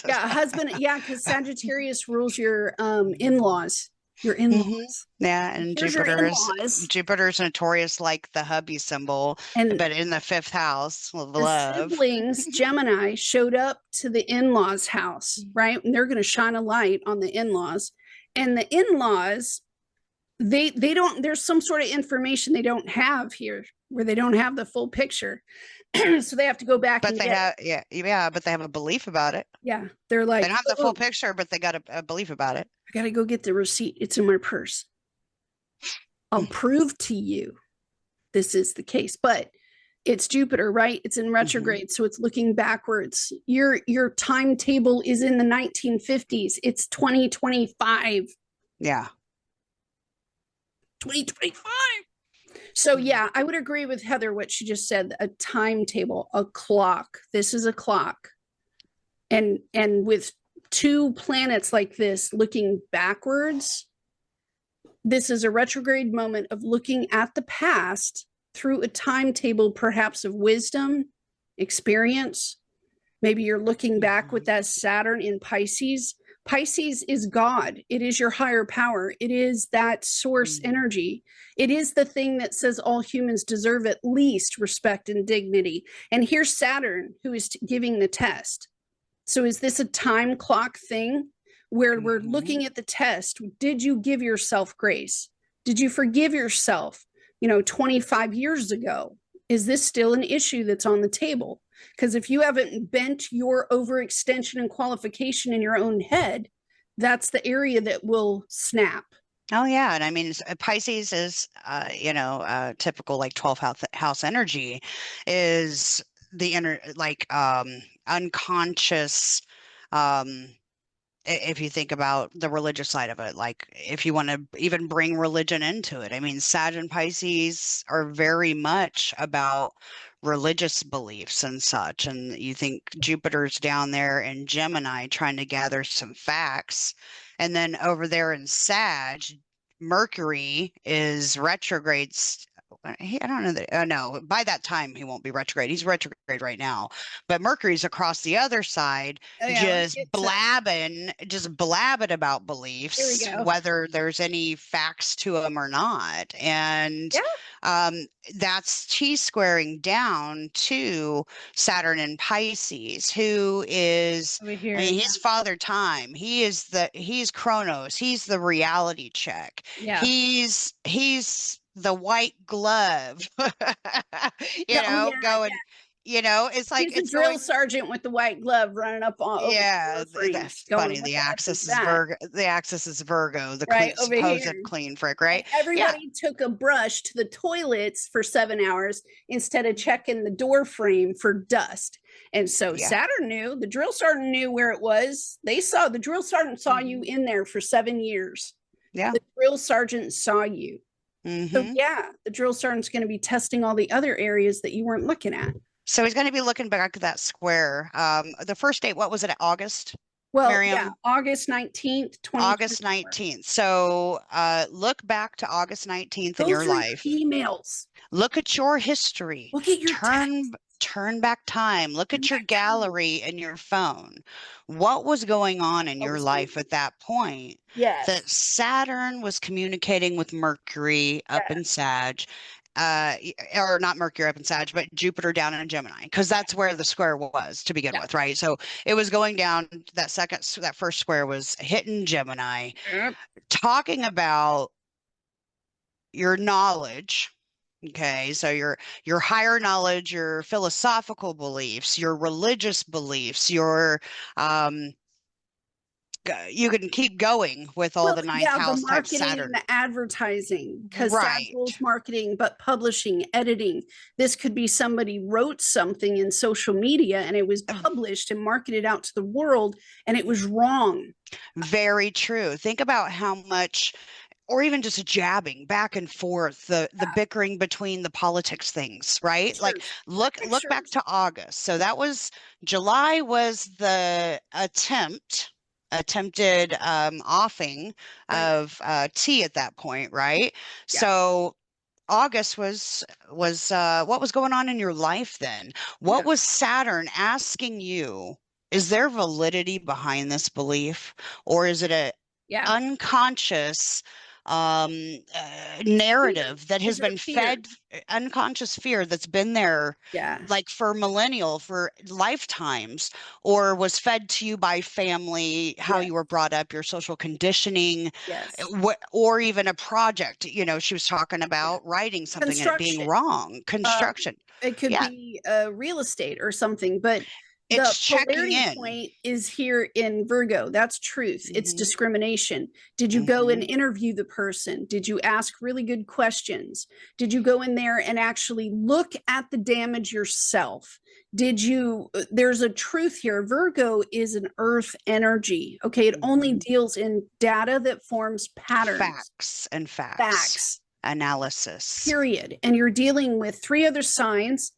Yeah, husband. Yeah, because Sagittarius rules your in-laws. Your in-laws. Yeah, and Here's your in-laws. Jupiter's notorious like the hubby symbol, And but in the fifth house of the love. siblings, Gemini, showed up to the in-laws' house, right? And they're going to shine a light on the in-laws. And the in-laws, they don't, there's some sort of information they don't have here where they don't have the full picture. So they have to go back But and they have, yeah, but they have a belief about it. Yeah, they're like, They don't have the full picture, but they got a belief about it. I got to go get the receipt. It's in my purse. I'll prove to you this is the case. But it's Jupiter, right? It's in retrograde, so it's looking backwards. Your timetable is in the 1950s. It's 2025. Yeah. 2025. So yeah, I would agree with Heather what she just said. A timetable, a clock. This is a clock. And with two planets like this looking backwards, this is a retrograde moment of looking at the past through a timetable, perhaps of wisdom, experience. Maybe you're looking back with that Saturn in Pisces. Pisces is God. It is your higher power. It is that source energy. It is the thing that says all humans deserve at least respect and dignity. And here's Saturn, who is giving the test. So is this a time clock thing where we're looking at the test? Did you give yourself grace? Did you forgive yourself, 25 years ago? Is this still an issue that's on the table? Because if you haven't bent your overextension and qualification in your own head, that's the area that will snap. Oh yeah, and I mean Pisces is typical like 12th house energy is the inner unconscious If you think about the religious side of it, like if you want to even bring religion into it, I mean, Sag and Pisces are very much about religious beliefs and such. And you think Jupiter's down there in Gemini trying to gather some facts. And then over there in Sag, Mercury is retrograde. I don't know that. No, by that time he won't be retrograde. He's retrograde right now, but Mercury's across the other side, Oh yeah, let's just get to blabbing about here we beliefs, go. whether there's any facts to them or not. And Yeah. um, that's T-squaring down to Saturn in Pisces, who is, Over I here. mean, he's Father Time. He's Chronos. He's the reality check. Yeah. He's the white glove, Yeah. Oh yeah. going, it's like He's a it's drill going. sergeant with the white glove running up over the Yeah, door frames, that's going, funny. "What The the F is axis is that?" Virgo. The axis is Virgo, the Right clean, over here. supposed clean freak, And right? Yeah, everybody took a brush to the toilets for 7 hours instead of checking the door frame for dust. And so yeah. Saturn knew, the drill sergeant knew where it was. The drill sergeant saw you Mhm. in there for 7 years. Yeah. The drill sergeant saw you. So Hmm. yeah, the drill sergeant's going to be testing all the other areas that you weren't looking at. So he's going to be looking back at that square. The first date, what was it? August, Well, yeah, Miriam? August 19th, August 2024. 19th. So look back to August 19th in Go your through life. your emails. Look at your history. Look at your text. Turn back time. Look at your gallery in your phone. What was going on in What your was going life on? at that point that Yes. Saturn was communicating with Mercury up in Yes. Sag, or not Mercury up in Sag, but Jupiter down in Gemini, because that's where the square was to begin Yeah. with, right? So it was going down that first square was hitting Gemini, Yep. talking about your knowledge. Okay, so your higher knowledge, your philosophical beliefs, your religious beliefs, your you can keep going with all Well, the ninth yeah, the house type marketing and Saturn. the advertising, because Sag Right. rules marketing, but publishing, editing. This could be somebody wrote something in social media and it was published and marketed out to the world and it was wrong. Very true. Think about how much, or even just jabbing back and forth, the bickering between the politics things, right? Like Pictures, look back pictures. to August. So that was July was the attempted offing Right. of tea at that point, right? Yeah. So August was what was going on in your life then? What Yeah. was Saturn asking you? Is there validity behind this belief, or is it a Yeah. unconscious Fear. narrative that has Is it a been fear? fed, unconscious fear that's been there Yeah. like for lifetimes, or was fed to you by family, how Yes. you were brought up, your social conditioning, Yes. or even a project. She was talking Yeah. about writing something and it being Construction. wrong. Construction. It could Yeah, be real estate or something, but the it's checking polarity in. point is here in Virgo. That's truth. It's Hmm. discrimination. Did you go and Hmm. interview the person? Did you ask really good questions? Did you go in there and actually look at the damage yourself? There's a truth here. Virgo is an earth energy. Okay. It only deals in data that forms patterns, Facts and facts. facts, Analysis period. And you're dealing with three other signs.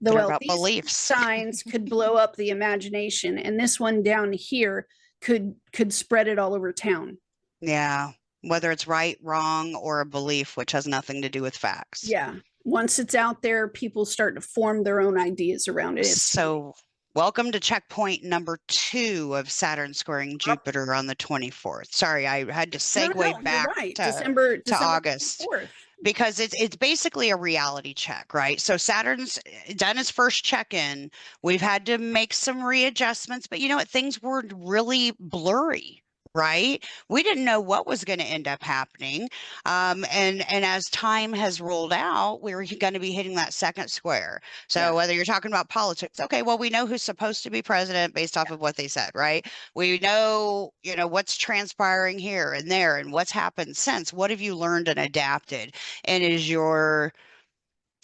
that are Well, about these beliefs. signs could blow up the imagination, and this one down here could spread it all over town. Yeah. Whether it's right, wrong, or a belief, which has nothing to do with facts. Yeah. Once it's out there, people start to form their own ideas around it. So, welcome to checkpoint number 2 of Saturn squaring Jupiter on the 24th. Sorry, I had to segue no, you're back right. to December August 24th. because it's basically a reality check, right? So Saturn's done his first check-in. We've had to make some readjustments, but you know what? Things were really blurry. Right? We didn't know what was going to end up happening. And as time has rolled out, we're going to be hitting that second square. So Yeah. whether you're talking about politics, okay, well, we know who's supposed to be president based off of what they said, right? We know, what's transpiring here and there and what's happened since. What have you learned and adapted? And is your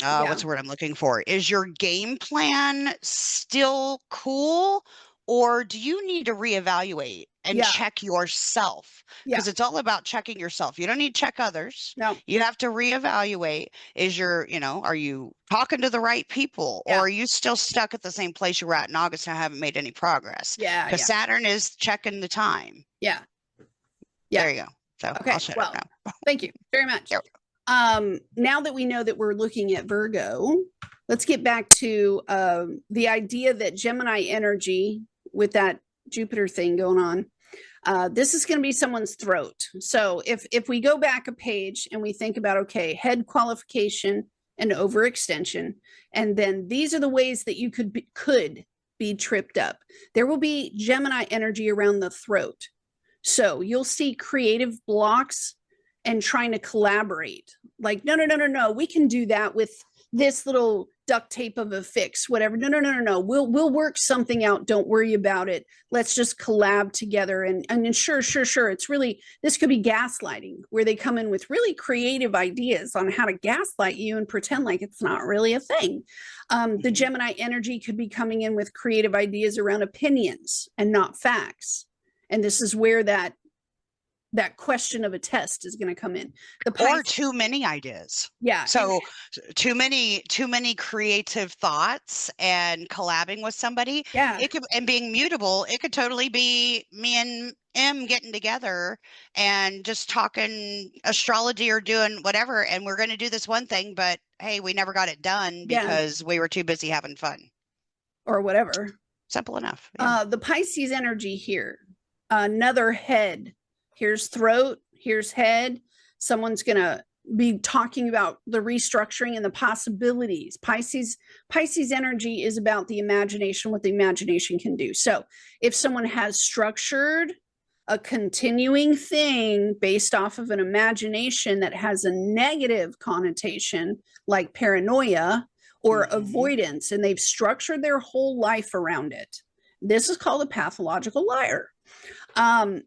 Yeah. what's the word I'm looking for? Is your game plan still cool? Or do you need to reevaluate and Yeah. check yourself? Yeah. Because it's all about checking yourself. You don't need to check others. No. You have to reevaluate. Is your, are you talking to the right people, or Yeah. are you still stuck at the same place you were at in August and haven't made any progress? Yeah. Because Yeah. Saturn is checking the time. Yeah. Yeah. There you go. So Okay. I'll shut Well, up now. thank you very much. Yep. Now that we know that we're looking at Virgo, let's get back to the idea that Gemini energy with that Jupiter thing going on. This is going to be someone's throat. So if we go back a page and we think about, okay, head qualification and overextension, and then these are the ways that you could be tripped up. There will be Gemini energy around the throat. So you'll see creative blocks and trying to collaborate. Like, no, we can do that with this little duct tape of a fix, whatever. No. We'll work something out. Don't worry about it. Let's just collab together. And sure. It's really, this could be gaslighting, where they come in with really creative ideas on how to gaslight you and pretend like it's not really a thing. The Gemini energy could be coming in with creative ideas around opinions and not facts. And this is where that question of a test is going to come in. Or too many ideas. Yeah. So too many creative thoughts and collabing with somebody. Yeah. It could, and being mutable, it could totally be me and M getting together and just talking astrology or doing whatever. And we're going to do this one thing, but hey, we never got it done because we were too busy having fun. Or whatever. Simple enough. Yeah. The Pisces energy here, another head. Here's throat, here's head. Someone's going to be talking about the restructuring and the possibilities. Pisces energy is about the imagination, what the imagination can do. So if someone has structured a continuing thing based off of an imagination that has a negative connotation, like paranoia or avoidance, and they've structured their whole life around it, this is called a pathological liar.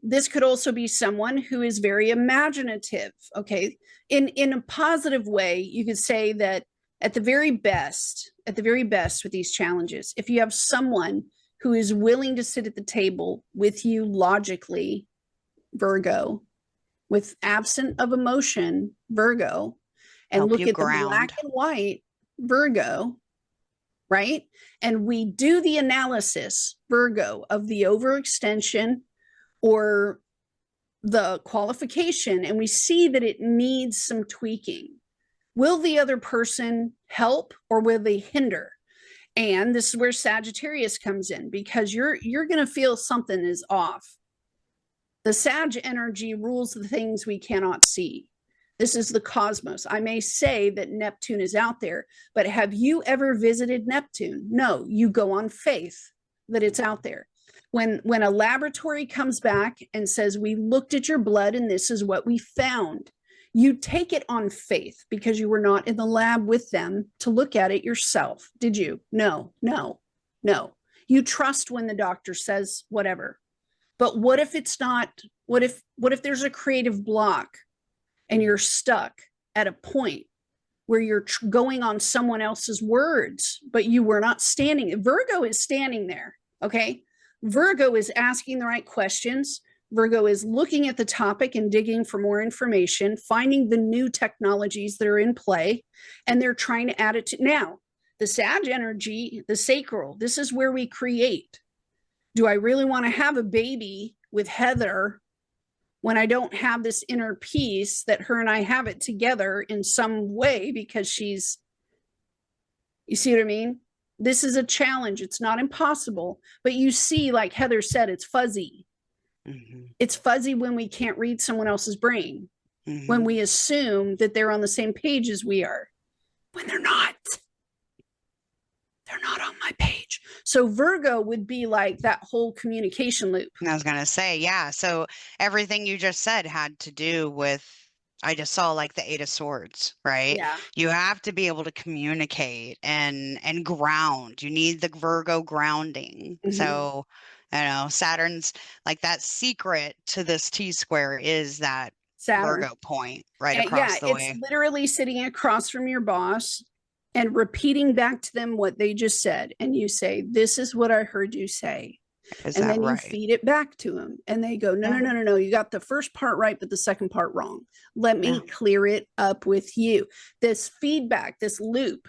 This could also be someone who is very imaginative. Okay. In a positive way, you could say that at the very best with these challenges, if you have someone who is willing to sit at the table with you logically, Virgo, with absent of emotion, Virgo, and look at the black and white, Virgo, right? And we do the analysis, Virgo, of the overextension or the qualification, and we see that it needs some tweaking. Will the other person help or will they hinder? And this is where Sagittarius comes in, because you're going to feel something is off. The Sag energy rules the things we cannot see. This is the cosmos. I may say that Neptune is out there, but have you ever visited Neptune? No, you go on faith that it's out there. When a laboratory comes back and says, we looked at your blood and this is what we found, you take it on faith because you were not in the lab with them to look at it yourself. Did you? No. You trust when the doctor says whatever. But what if it's not? What if there's a creative block and you're stuck at a point where you're going on someone else's words, but you were not standing? Virgo is standing there, okay? Virgo is asking the right questions. Virgo is looking at the topic and digging for more information, finding the new technologies that are in play, and they're trying to add it to. Now, the Sag energy, the sacral, this is where we create. Do I really want to have a baby with Heather when I don't have this inner peace that her and I have it together in some way because she's, you see what I mean? This is a challenge. It's not impossible, but you see, like Heather said, it's fuzzy. It's fuzzy when we can't read someone else's brain, when we assume that they're on the same page as we are, when they're not. They're not on my page. So Virgo would be like that whole communication loop. I was going to say, yeah. So everything you just said had to do with, I just saw like the Eight of Swords, right? Yeah. You have to be able to communicate and ground. You need the Virgo grounding. So, Saturn's like that secret to this T-square is that Saturn. Virgo point right across the way. It's literally sitting across from your boss and repeating back to them what they just said. And you say, this is what I heard you say. Is And that then you right? feed it back to them and they go, no, no, Yeah. no, no, no. You got the first part right, but the second part wrong. Let me Yeah. clear it up with you. This feedback, this loop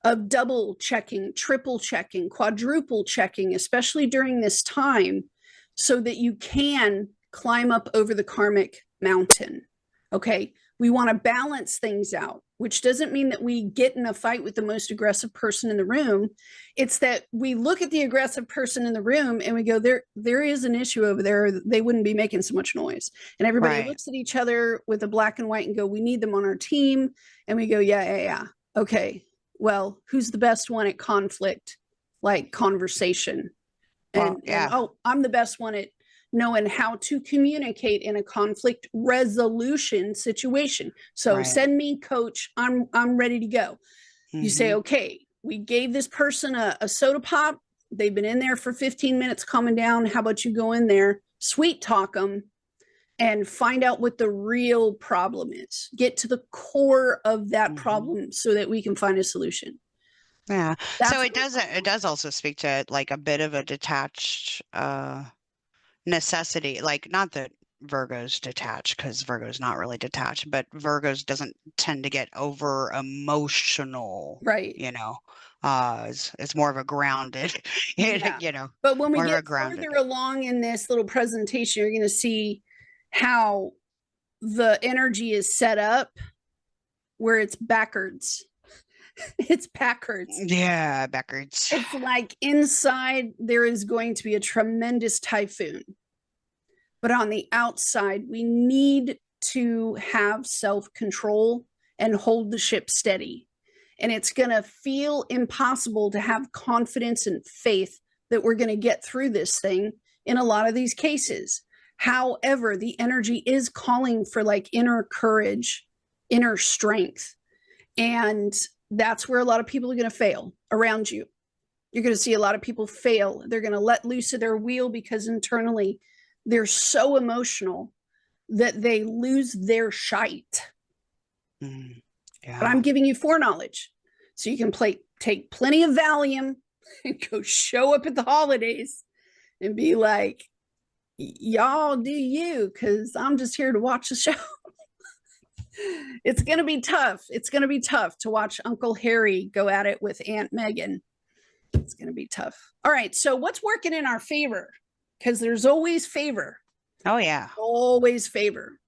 of double checking, triple checking, quadruple checking, especially during this time, so that you can climb up over the karmic mountain. Okay. We want to balance things out, which doesn't mean that we get in a fight with the most aggressive person in the room. It's that we look at the aggressive person in the room and we go, there is an issue over there. They wouldn't be making so much noise. And everybody Right. looks at each other with a black and white and go, we need them on our team. And we go, yeah, yeah, yeah. Okay. Well, who's the best one at conflict, like conversation? Well, And yeah. oh, I'm the best one at knowing how to communicate in a conflict resolution situation. So Right. send me, coach. I'm ready to go. You say, Mhm. okay, we gave this person a soda pop. They've been in there for 15 minutes calming down. How about you go in there, sweet talk them, and find out what the real problem is. Get to the core of that Mhm. problem so that we can find a solution. Yeah. That's So it does also speak to like a bit of a detached necessity. Like not that Virgo's detached, because Virgo's not really detached, but Virgo's doesn't tend to get over emotional, right. you know. It's more of a grounded, Yeah. you know, But when we more of a get grounded. further along in this little presentation, you're going to see how the energy is set up where it's backwards. It's backwards. Yeah, backwards. It's like inside there is going to be a tremendous typhoon. But on the outside, we need to have self control and hold the ship steady. And it's going to feel impossible to have confidence and faith that we're going to get through this thing in a lot of these cases. However, the energy is calling for like inner courage, inner strength. And that's where a lot of people are going to fail around you. You're going to see a lot of people fail. They're going to let loose of their wheel because internally they're so emotional that they lose their shite. Yeah. But I'm giving you foreknowledge so you can take plenty of Valium and go show up at the holidays and be like, y'all do you, because I'm just here to watch the show. It's going to be tough. It's going to be tough to watch Uncle Harry go at it with Aunt Megan. It's going to be tough. All right. So what's working in our favor? Because there's always favor. Oh, yeah. Always favor.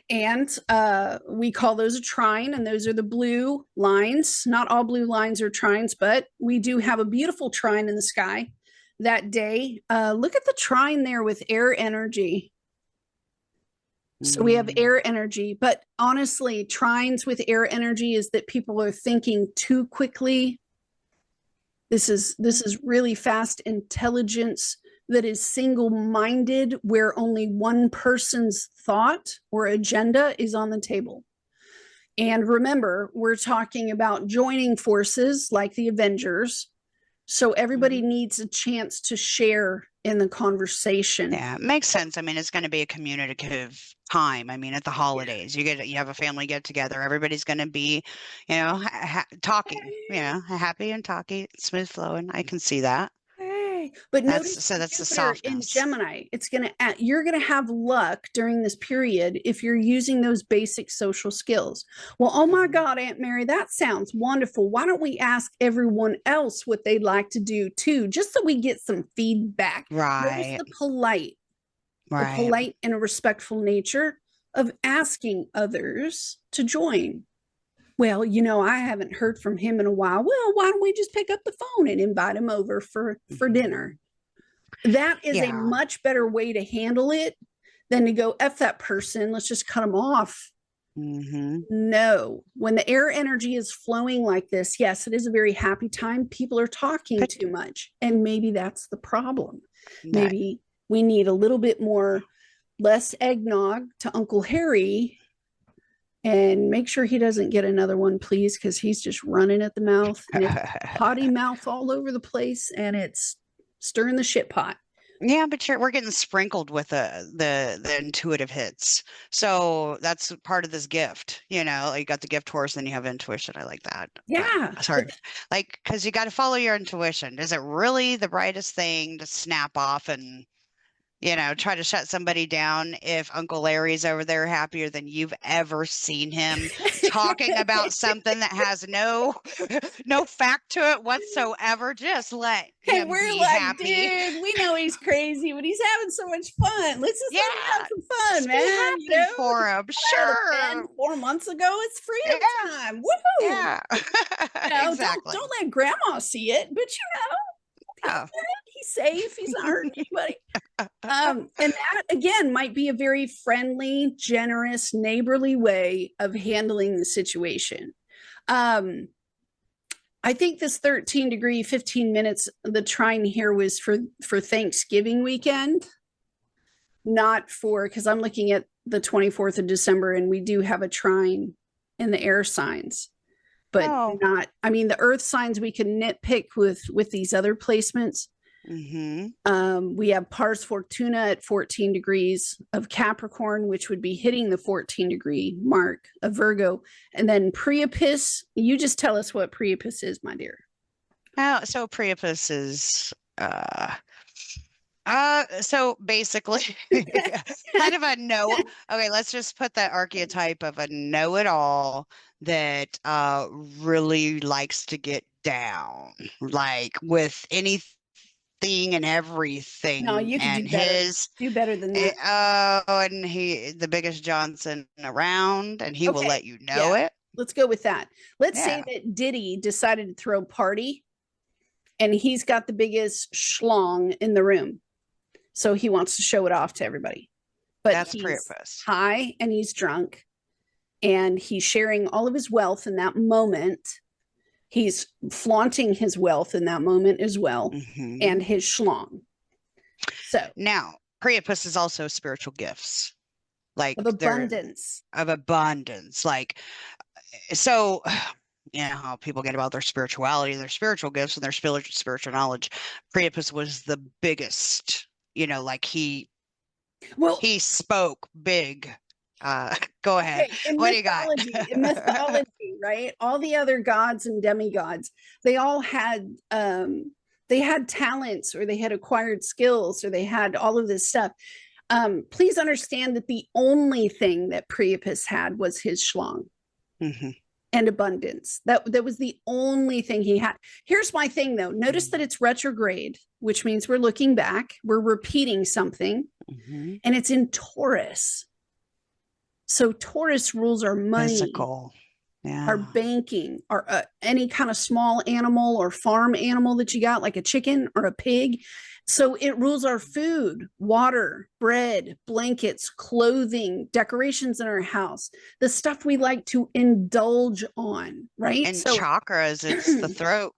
And we call those a trine, and those are the blue lines. Not all blue lines are trines, but we do have a beautiful trine in the sky that day. Look at the trine there with air energy. So we have air energy, but honestly, trines with air energy is that people are thinking too quickly. This is really fast intelligence that is single-minded, where only one person's thought or agenda is on the table. And remember, we're talking about joining forces like the Avengers. So everybody needs a chance to share in the conversation. Yeah, it makes sense. I mean, it's going to be a communicative time. I mean, at the holidays, you have a family get together. Everybody's going to be, talking, happy and talky, smooth flowing. I can see that. But notice That's the Jupiter in softness. Gemini, you're gonna have luck during this period if you're using those basic social skills. Well, oh my God, Aunt Mary, that sounds wonderful. Why don't we ask everyone else what they'd like to do too, just so we get some feedback? Right. Notice the polite and respectful nature of asking others to join. Well, I haven't heard from him in a while. Well, why don't we just pick up the phone and invite him over for dinner? That is a much better way to handle it than to go F that person. Let's just cut them off. No, when the air energy is flowing like this, yes, it is a very happy time. People are talking too much. And maybe that's the problem. Maybe we need a little bit less eggnog to Uncle Harry. And make sure he doesn't get another one, please, because he's just running at the mouth and it's potty mouth all over the place and it's stirring the shit pot. Yeah, but we're getting sprinkled with the intuitive hits. So that's part of this gift, you know. You got the gift horse, then you have intuition. I like that. But Yeah. sorry, like, because you got to follow your intuition. Is it really the brightest thing to snap off and, you know, try to shut somebody down if Uncle Larry's over there happier than you've ever seen him, talking about something that has no fact to it whatsoever? Just let And him we're be like, happy. dude, we know he's crazy, but he's having so much fun. Let's just let him have Yeah, some fun, just be man. You happy know, for he him. got out of the pen Sure. 4 months ago. It's freedom Yeah, time. Woohoo! yeah. You know, Exactly. don't let grandma see it, but you know, he's Yeah. good. He's safe. He's not hurting anybody. And that again might be a very friendly, generous, neighborly way of handling the situation. I think this 13 degree 15 minutes, the trine here was for Thanksgiving weekend, not for, because I'm looking at the 24th of December and we do have a trine in the air signs, but Oh. not, I mean, the earth signs we can nitpick with these other placements. We have Pars Fortuna at 14 degrees of Capricorn, which would be hitting the 14-degree mark of Virgo. And then Priapus, you just tell us what Priapus is, my dear. Oh, so Priapus is so basically kind of a no. Okay, let's just put that archetype of a know-it-all that really likes to get down, like with anything and No, everything. you could And do better. his Do better than that. and he the biggest Johnson around, and he will Okay. let you know Yeah. it. Let's go with that. Let's say Yeah. that Diddy decided to throw a party and he's got the biggest schlong in the room. So he wants to show it off to everybody. But That's he's Priapus. high and he's drunk and he's sharing all of his wealth in that moment. He's flaunting his wealth in that moment as well, and his schlong. So now, Priapus is also spiritual gifts, like of abundance. of abundance. Like, so, you know how people get about their spirituality, their spiritual gifts, and their spiritual knowledge. Priapus was the biggest, you know, like he spoke big. Go ahead. Okay, in What do you got? mythology, right? All the other gods and demigods, they all had they had talents or they had acquired skills or they had all of this stuff. Please understand that the only thing that Priapus had was his schlong and abundance. That was the only thing he had. Here's my thing though. Notice that it's retrograde, which means we're looking back, we're repeating something, and it's in Taurus. So Taurus rules our money, Physical. Yeah. our banking, our any kind of small animal or farm animal that you got, like a chicken or a pig. So it rules our food, water, bread, blankets, clothing, decorations in our house, the stuff we like to indulge on, right? And so, chakras, it's the throat.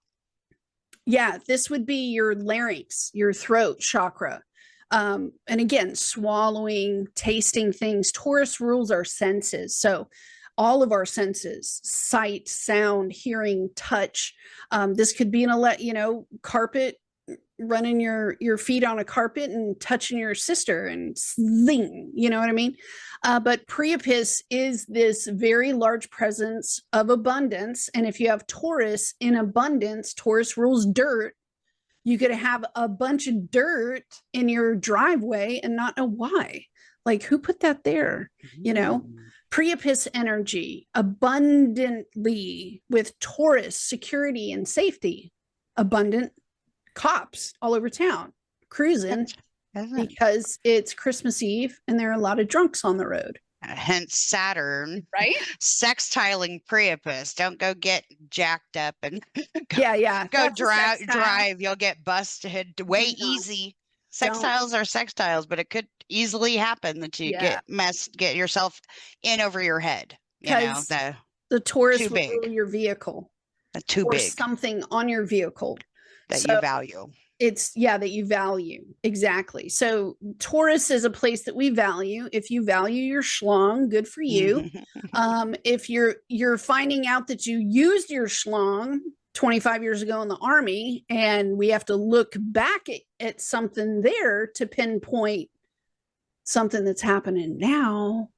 Yeah, this would be your larynx, your throat chakra. And again, swallowing, tasting things. Taurus rules our senses. So all of our senses, sight, sound, hearing, touch. This could be carpet, running your feet on a carpet and touching your sister and zing, you know what I mean? But Priapus is this very large presence of abundance. And if you have Taurus in abundance, Taurus rules dirt. You could have a bunch of dirt in your driveway and not know why. Like, who put that there? You know, Priapus energy abundantly with Taurus security and safety, abundant cops all over town cruising because it's Christmas Eve and there are a lot of drunks on the road. Hence Saturn, right? Sextiling Priapus. Don't go get jacked up and go drive. You'll get busted way easy. Sextiles are sextiles, but it could easily happen that you get yourself in over your head. You know, the Taurus will rule your vehicle. Too or big. Something on your vehicle that you value. It's that you value. Exactly. So Taurus is a place that we value. If you value your schlong, good for you. If you're finding out that you used your schlong 25 years ago in the Army, and we have to look back at something there to pinpoint something that's happening now.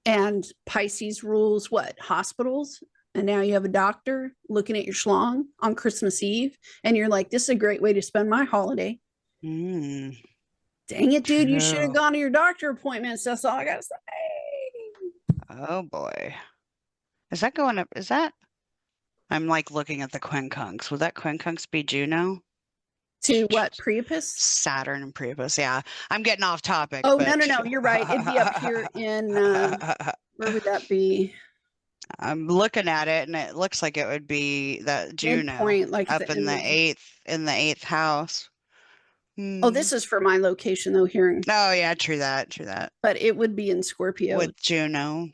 And Pisces rules what? Hospitals. And now you have a doctor looking at your schlong on Christmas Eve, and you're like, this is a great way to spend my holiday. Dang it, dude, you should have gone to your doctor appointments. That's all I gotta say. Oh boy. Is that going up? Is that? I'm like looking at the quincunx. Would that quincunx be Juno? To what? Priapus? Saturn and Priapus. Yeah. I'm getting off topic. Oh, but... no. You're right. It'd be up here in, where would that be? I'm looking at it, and it looks like it would be that Juno Midpoint, like up in the eighth house. Oh, this is for my location though here. Oh yeah, true that. But it would be in Scorpio. With Juno.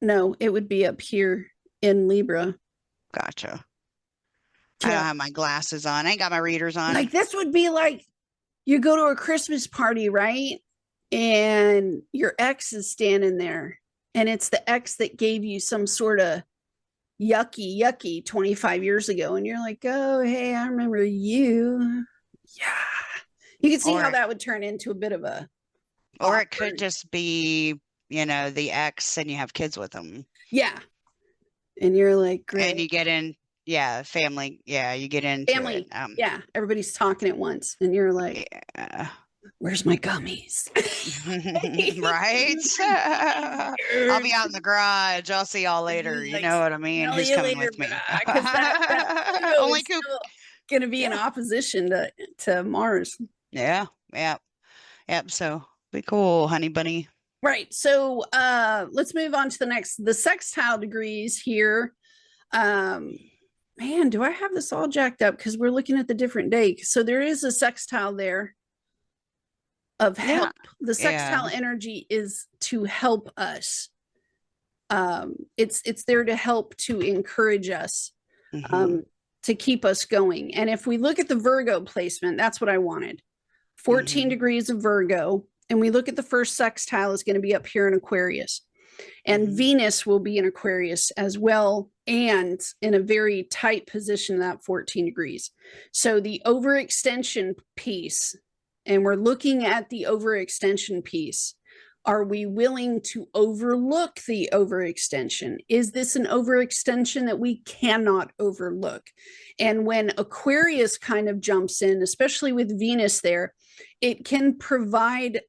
No, it would be up here in Libra. Gotcha. Yeah. I don't have my glasses on. I ain't got my readers on. Like this would be like you go to a Christmas party, right? And your ex is standing there, and it's the ex that gave you some sort of yucky 25 years ago, and you're like, oh hey, I remember you. Yeah, you can see how that would turn into a bit of a or it could just be, the ex, and you have kids with them. Yeah, and you're like, great. And you get in, family, you get into family it. Yeah, everybody's talking at once, and you're like, where's my gummies? Right? I'll be out in the garage. I'll see y'all later. You know what I mean? Who's coming with me? Because that only going to be in opposition to Mars. Yeah. So be cool, honey bunny. Right. So let's move on to the sextile degrees here. Man, do I have this all jacked up? Because we're looking at the different day. So there is a sextile there of help. The sextile energy is to help us. It's there to help, to encourage us, to keep us going. And if we look at the Virgo placement, that's what I wanted. 14 degrees of Virgo. And we look at the first sextile is going to be up here in Aquarius. And Venus will be in Aquarius as well, and in a very tight position at 14 degrees. So the overextension piece, and we're looking at the overextension piece. Are we willing to overlook the overextension? Is this an overextension that we cannot overlook? And when Aquarius kind of jumps in, especially with Venus there, it can provide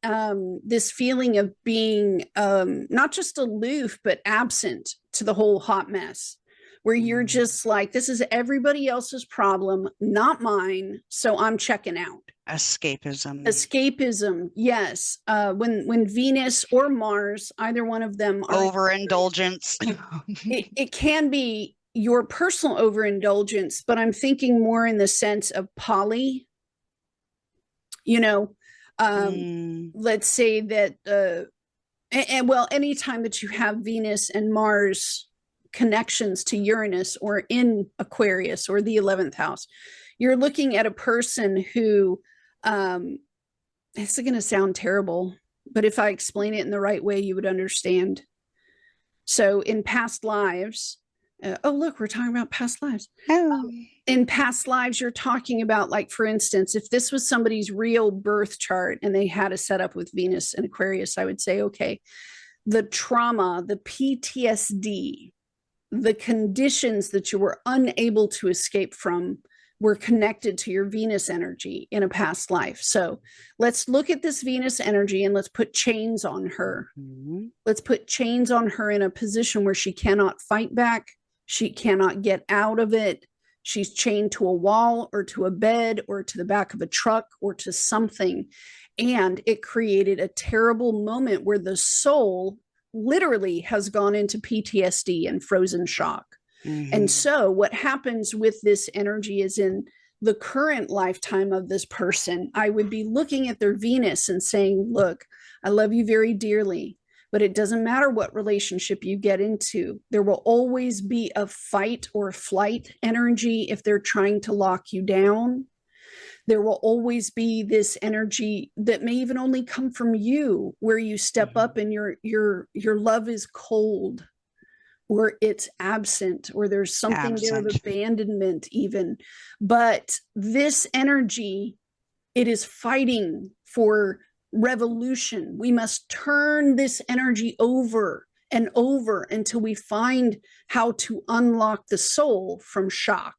this feeling of being not just aloof, but absent to the whole hot mess, where you're just like, this is everybody else's problem, not mine, so I'm checking out. Escapism, yes. When Venus or Mars, either one of them, are overindulgence. it can be your personal overindulgence, but I'm thinking more in the sense of poly. Let's say that, anytime that you have Venus and Mars connections to Uranus or in Aquarius or the 11th house, you're looking at a person who, it's going to sound terrible, but if I explain it in the right way, you would understand. So in past lives, look, we're talking about past lives. In past lives, you're talking about, like, for instance, if this was somebody's real birth chart and they had a setup with Venus and Aquarius, I would say, okay, the trauma, the PTSD, the conditions that you were unable to escape from were connected to your Venus energy in a past life. So let's look at this Venus energy and let's put chains on her. Let's put chains on her in a position where she cannot fight back. She cannot get out of it. She's chained to a wall or to a bed or to the back of a truck or to something. And it created a terrible moment where the soul literally has gone into PTSD and frozen shock. And so what happens with this energy is, in the current lifetime of this person, I would be looking at their Venus and saying, look, I love you very dearly, but it doesn't matter what relationship you get into. There will always be a fight or flight energy if they're trying to lock you down. There will always be this energy that may even only come from you, where you step up and your love is cold, or it's absent, or there's something there of Absent. abandonment even. But this energy, it is fighting for revolution. We must turn this energy over and over until we find how to unlock the soul from shock.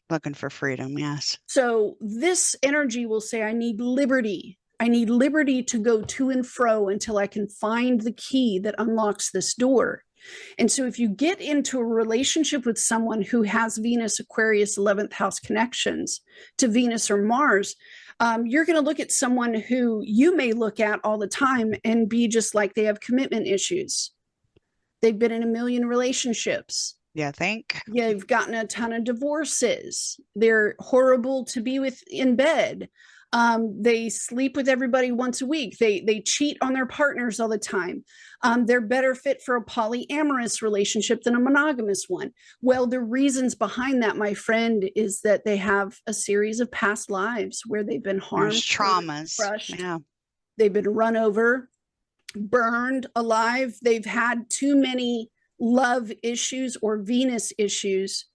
Looking for freedom, yes. So this energy will say, I need liberty. I need liberty to go to and fro until I can find the key that unlocks this door. And so if you get into a relationship with someone who has Venus, Aquarius, 11th house connections to Venus or Mars, you're going to look at someone who you may look at all the time and be just like they have commitment issues. They've been in a million relationships. Yeah, think. You've gotten a ton of divorces. They're horrible to be with in bed. They sleep with everybody once a week. They cheat on their partners all the time. They're better fit for a polyamorous relationship than a monogamous one. Well, the reasons behind that, my friend, is that they have a series of past lives where they've been harmed, There's traumas. crushed. Yeah. They've been run over, burned alive. They've had too many love issues or Venus issues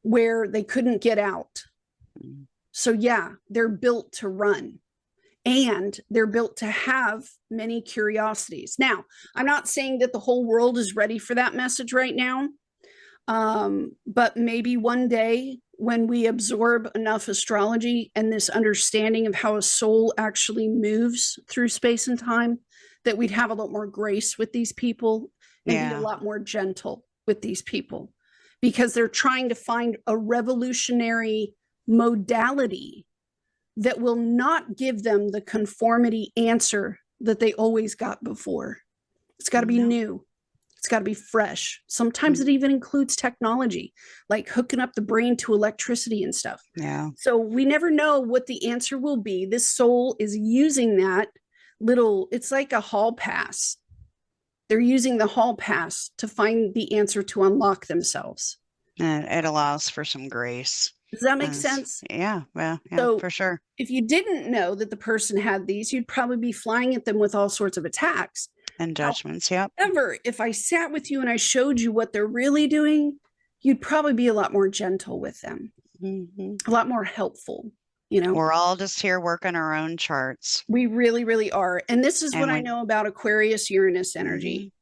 where they couldn't get out. So yeah, they're built to run, and they're built to have many curiosities. Now, I'm not saying that the whole world is ready for that message right now. But maybe one day when we absorb enough astrology and this understanding of how a soul actually moves through space and time, that we'd have a lot more grace with these people and be a lot more gentle with these people, because they're trying to find a revolutionary modality that will not give them the conformity answer that they always got before. It's got to be new. It's got to be fresh. Sometimes it even includes technology, like hooking up the brain to electricity and stuff. Yeah. So we never know what the answer will be. This soul is using that little, it's like a hall pass. They're using the hall pass to find the answer to unlock themselves. And it allows for some grace. Does that make sense? Yeah, well, yeah, So for sure. if you didn't know that the person had these, you'd probably be flying at them with all sorts of attacks. And judgments, yep. However, if I sat with you and I showed you what they're really doing, you'd probably be a lot more gentle with them, a lot more helpful. You know, we're all just here working our own charts. We really, really are. And this is what I know about Aquarius Uranus energy.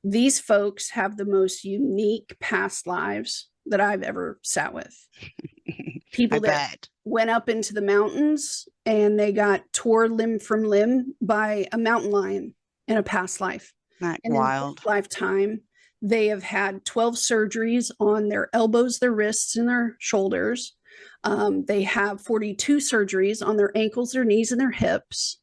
These folks have the most unique past lives that I've ever sat with. People that went up into the mountains and they got tore limb from limb by a mountain lion in a past life. And wild. In this lifetime, they have had 12 surgeries on their elbows, their wrists, and their shoulders. They have 42 surgeries on their ankles, their knees, and their hips.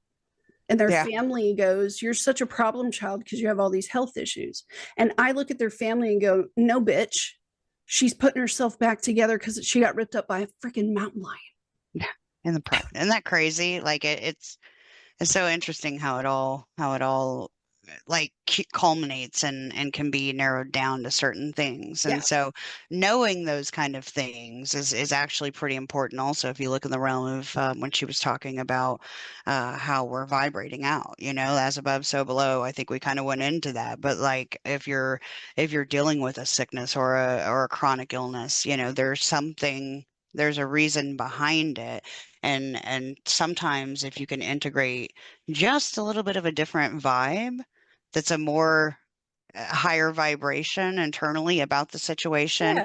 And their family goes, you're such a problem child because you have all these health issues. And I look at their family and go, no, bitch. She's putting herself back together because she got ripped up by a freaking mountain lion. Yeah. Isn't that crazy? Like it's so interesting how it all like culminates and can be narrowed down to certain things. And so knowing those kind of things is actually pretty important. Also, if you look in the realm of when she was talking about how we're vibrating out, you know, as above, so below, I think we kind of went into that. But like if you're dealing with a sickness or a chronic illness, you know, there's a reason behind it. And sometimes if you can integrate just a little bit of a different vibe, that's a more higher vibration internally about the situation.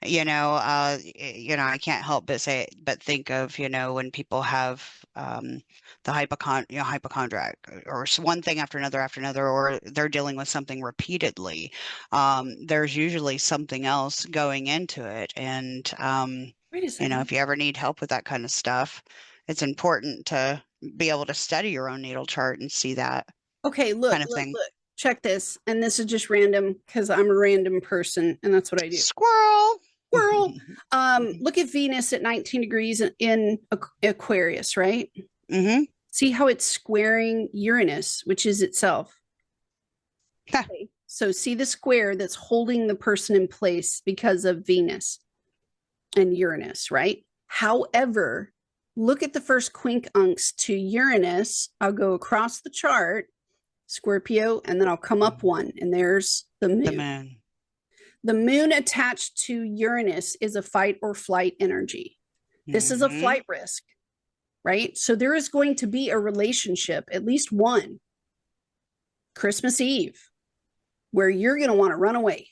You know, I can't help but think of, you know, when people have the hypochondriac or one thing after another, or they're dealing with something repeatedly. There's usually something else going into it. And, you know, if you ever need help with that kind of stuff, it's important to be able to study your own natal chart and see that. Okay, look, check this. And this is just random because I'm a random person and that's what I do. Squirrel. Look at Venus at 19 degrees in Aquarius, right? Mm-hmm. See how it's squaring Uranus, which is itself. Okay. So see the square that's holding the person in place because of Venus and Uranus, right? However, look at the first quincunx to Uranus. I'll go across the chart, Scorpio, and then I'll come up one, and there's the moon. The moon attached to Uranus is a fight or flight energy. This is a flight risk, right? So there is going to be a relationship, at least one, Christmas Eve, where you're going to want to run away,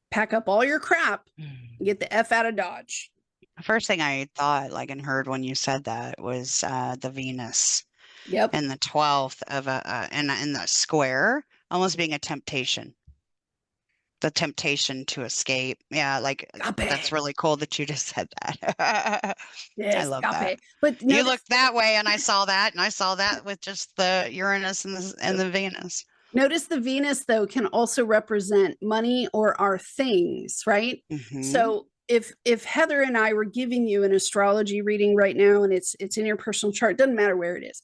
pack up all your crap, and get the F out of Dodge. The first thing I thought, like, and heard when you said that was the Venus. Yep. And the 12th of in the square almost being a temptation. The temptation to escape. Yeah, like that's really cool that you just said that. Yes, I love that. But you looked that way and I saw that with just the Uranus and the Venus. Notice the Venus, though, can also represent money or our things, right? So if Heather and I were giving you an astrology reading right now, and it's in your personal chart, doesn't matter where it is,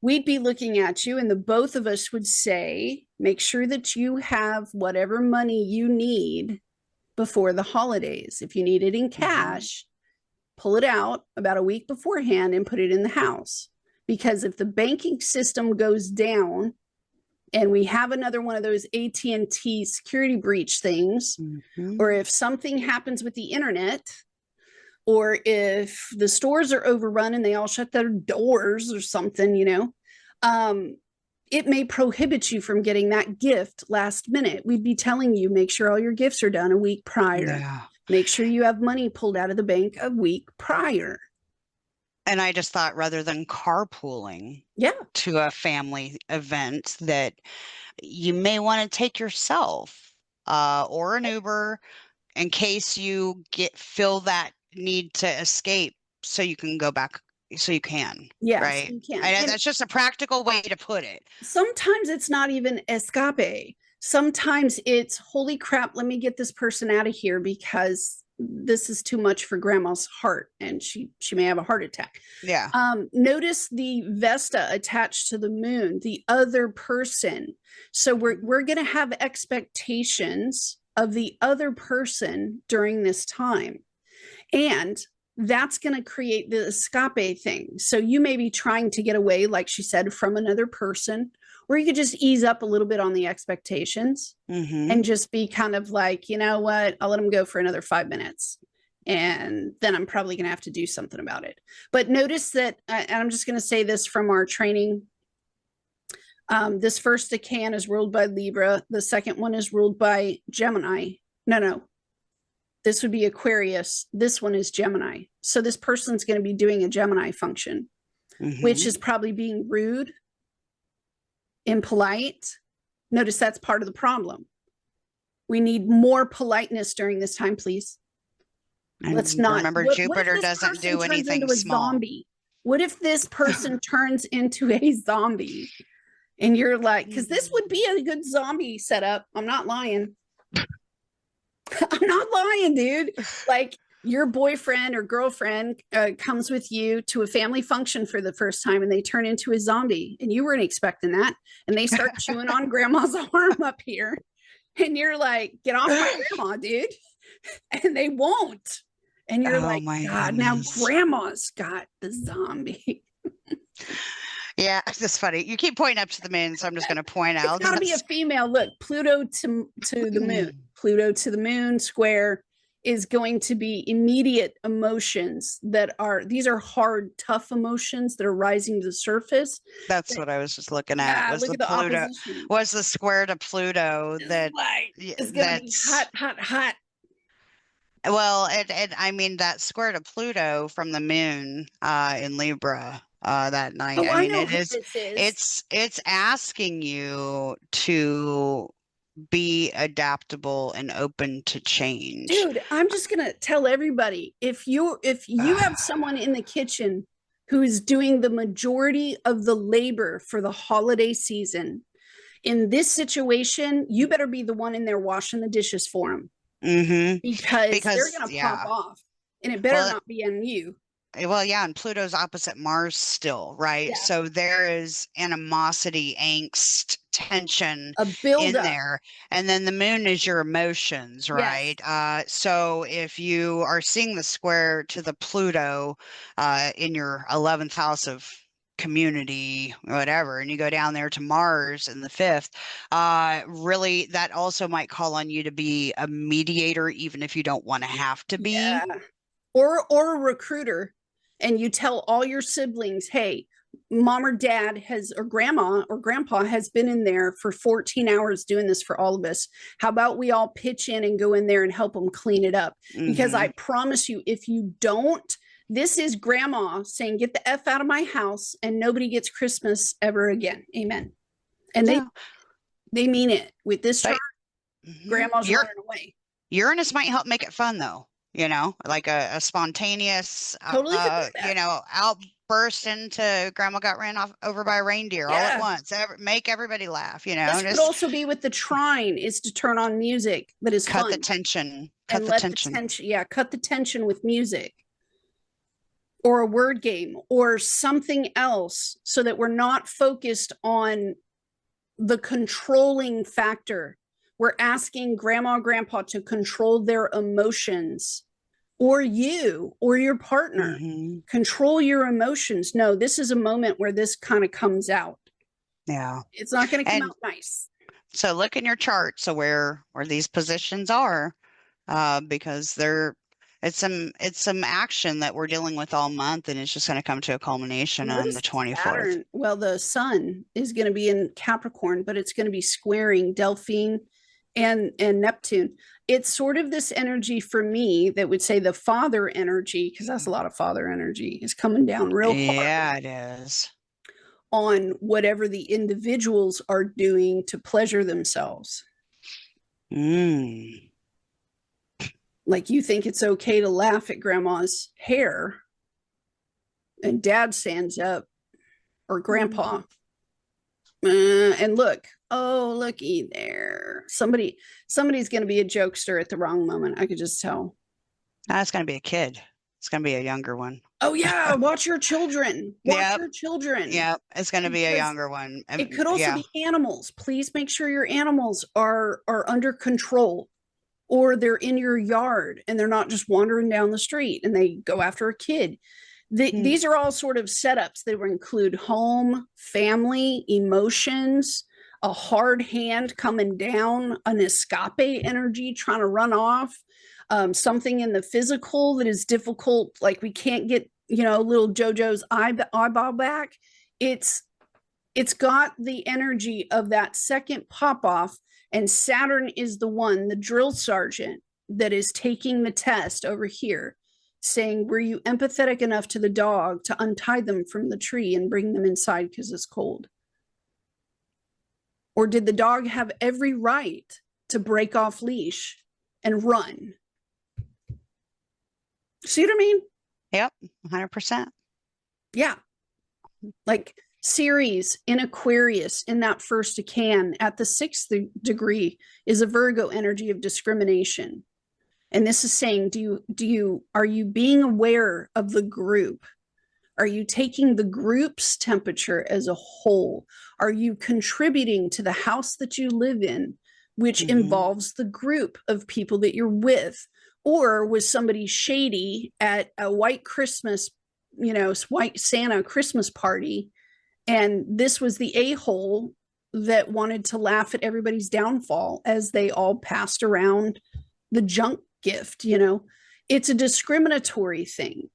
we'd be looking at you, and the both of us would say, make sure that you have whatever money you need before the holidays. If you need it in cash, pull it out about a week beforehand and put it in the house. Because if the banking system goes down and we have another one of those AT&T security breach things, or if something happens with the internet, or if the stores are overrun and they all shut their doors or something, it may prohibit you from getting that gift last minute. We'd be telling you, make sure all your gifts are done a week prior. Yeah. Make sure you have money pulled out of the bank a week prior. And I just thought, rather than carpooling to a family event, that you may want to take yourself or an Uber in case you feel that need to escape, so you can go back, so you can. Yes, right? You can. That's just a practical way to put it. Sometimes it's not even escape. Sometimes it's, holy crap, let me get this person out of here because this is too much for grandma's heart and she may have a heart attack. Yeah. Notice the Vesta attached to the moon, the other person. So we're going to have expectations of the other person during this time. And that's going to create the escape thing. So you may be trying to get away, like she said, from another person, or you could just ease up a little bit on the expectations and just be kind of like, you know what, I'll let them go for another 5 minutes. And then I'm probably going to have to do something about it. But notice that, and I'm just going to say this from our training. This first decan is ruled by Libra. The second one is ruled by Gemini. No. This would be Aquarius. This one is Gemini. So this person's going to be doing a Gemini function, which is probably being rude, impolite. Notice that's part of the problem. We need more politeness during this time, please. And let's not. Remember, Jupiter doesn't do anything small. Zombie? What if this person turns into a zombie? And you're like, because this would be a good zombie setup. I'm not lying. I'm not lying, dude. Like, your boyfriend or girlfriend comes with you to a family function for the first time and they turn into a zombie and you weren't expecting that. And they start chewing on grandma's arm up here. And you're like, get off my grandma, dude. And they won't. And you're like, my God, goodness. Now grandma's got the zombie. Yeah, it's just funny. You keep pointing up to the moon, so I'm just going to point out. It's got to be a female. Look, Pluto to the moon. Pluto to the moon square is going to be immediate emotions that are, these are hard, tough emotions that are rising to the surface. That's what I was just looking at. Was the Pluto, was the square to Pluto that is going to be hot, hot, hot. Well, I mean, that square to Pluto from the moon in Libra that night. Oh, I mean, it's asking you to be adaptable and open to change. Dude, I'm just gonna tell everybody, if you have someone in the kitchen who's doing the majority of the labor for the holiday season, in this situation, you better be the one in there washing the dishes for them. Because they're gonna pop off, and it better not be on you. Well, yeah, and Pluto's opposite Mars still, right? Yeah. So there is animosity, angst, tension in there. And then the moon is your emotions, right? Yes. So if you are seeing the square to the Pluto in your 11th house of community, whatever, and you go down there to Mars in the fifth, really that also might call on you to be a mediator, even if you don't want to have to be. Yeah. Or a recruiter, and you tell all your siblings, hey, mom or dad has, or grandma or grandpa has been in there for 14 hours doing this for all of us. How about we all pitch in and go in there and help them clean it up? Because I promise you, if you don't, this is grandma saying, get the F out of my house and nobody gets Christmas ever again. Amen. And Yeah. they mean it. With this chart, grandma's Your running away. Uranus might help make it fun though, like a spontaneous, Totally could do that. outburst into grandma got ran off over by a reindeer all at Yeah. once. Make everybody laugh, This could just also be with the trine, is to turn on music that is cut the fun tension, and let the tension, yeah, cut the tension with music or a word game or something else, so that we're not focused on the controlling factor. We're asking grandma or grandpa to control their emotions, or you or your partner. Control your emotions. No, this is a moment where this kind of comes out. Yeah. It's not going to come out nice. So look in your chart, so where these positions are, because it's some action that we're dealing with all month, and it's just going to come to a culmination on the 24th. Saturn, well, the sun is going to be in Capricorn, but it's going to be squaring Delphine and Neptune. It's sort of this energy for me that would say the father energy, because that's a lot of father energy, is coming down real hard. Yeah, it is. On whatever the individuals are doing to pleasure themselves. Like, you think it's okay to laugh at grandma's hair, and dad stands up, or grandpa, and look, oh, looky there. Somebody's going to be a jokester at the wrong moment. I could just tell. It's going to be a kid. It's going to be a younger one. Oh yeah, watch your children. Watch your children. Yeah, it's going to be a younger one. It could also be animals. Please make sure your animals are under control, or they're in your yard and they're not just wandering down the street and they go after a kid. These are all sort of setups that would include home, family, emotions, a hard hand coming down, an escape energy trying to run off, something in the physical that is difficult, like we can't get, little JoJo's eyeball back. It's got the energy of that second pop off, and Saturn is the drill sergeant that is taking the test over here, saying, were you empathetic enough to the dog to untie them from the tree and bring them inside because it's cold? Or did the dog have every right to break off leash and run? See what I mean? Yep, 100%. Yeah. Like Ceres in Aquarius in that first decan at the 6th degree is a Virgo energy of discrimination. And this is saying, are you being aware of the group? Are you taking the group's temperature as a whole? Are you contributing to the house that you live in, which involves the group of people that you're with? Or was somebody shady at a white Christmas, white Santa Christmas party, and this was the a-hole that wanted to laugh at everybody's downfall as they all passed around the junk gift? It's a discriminatory thing.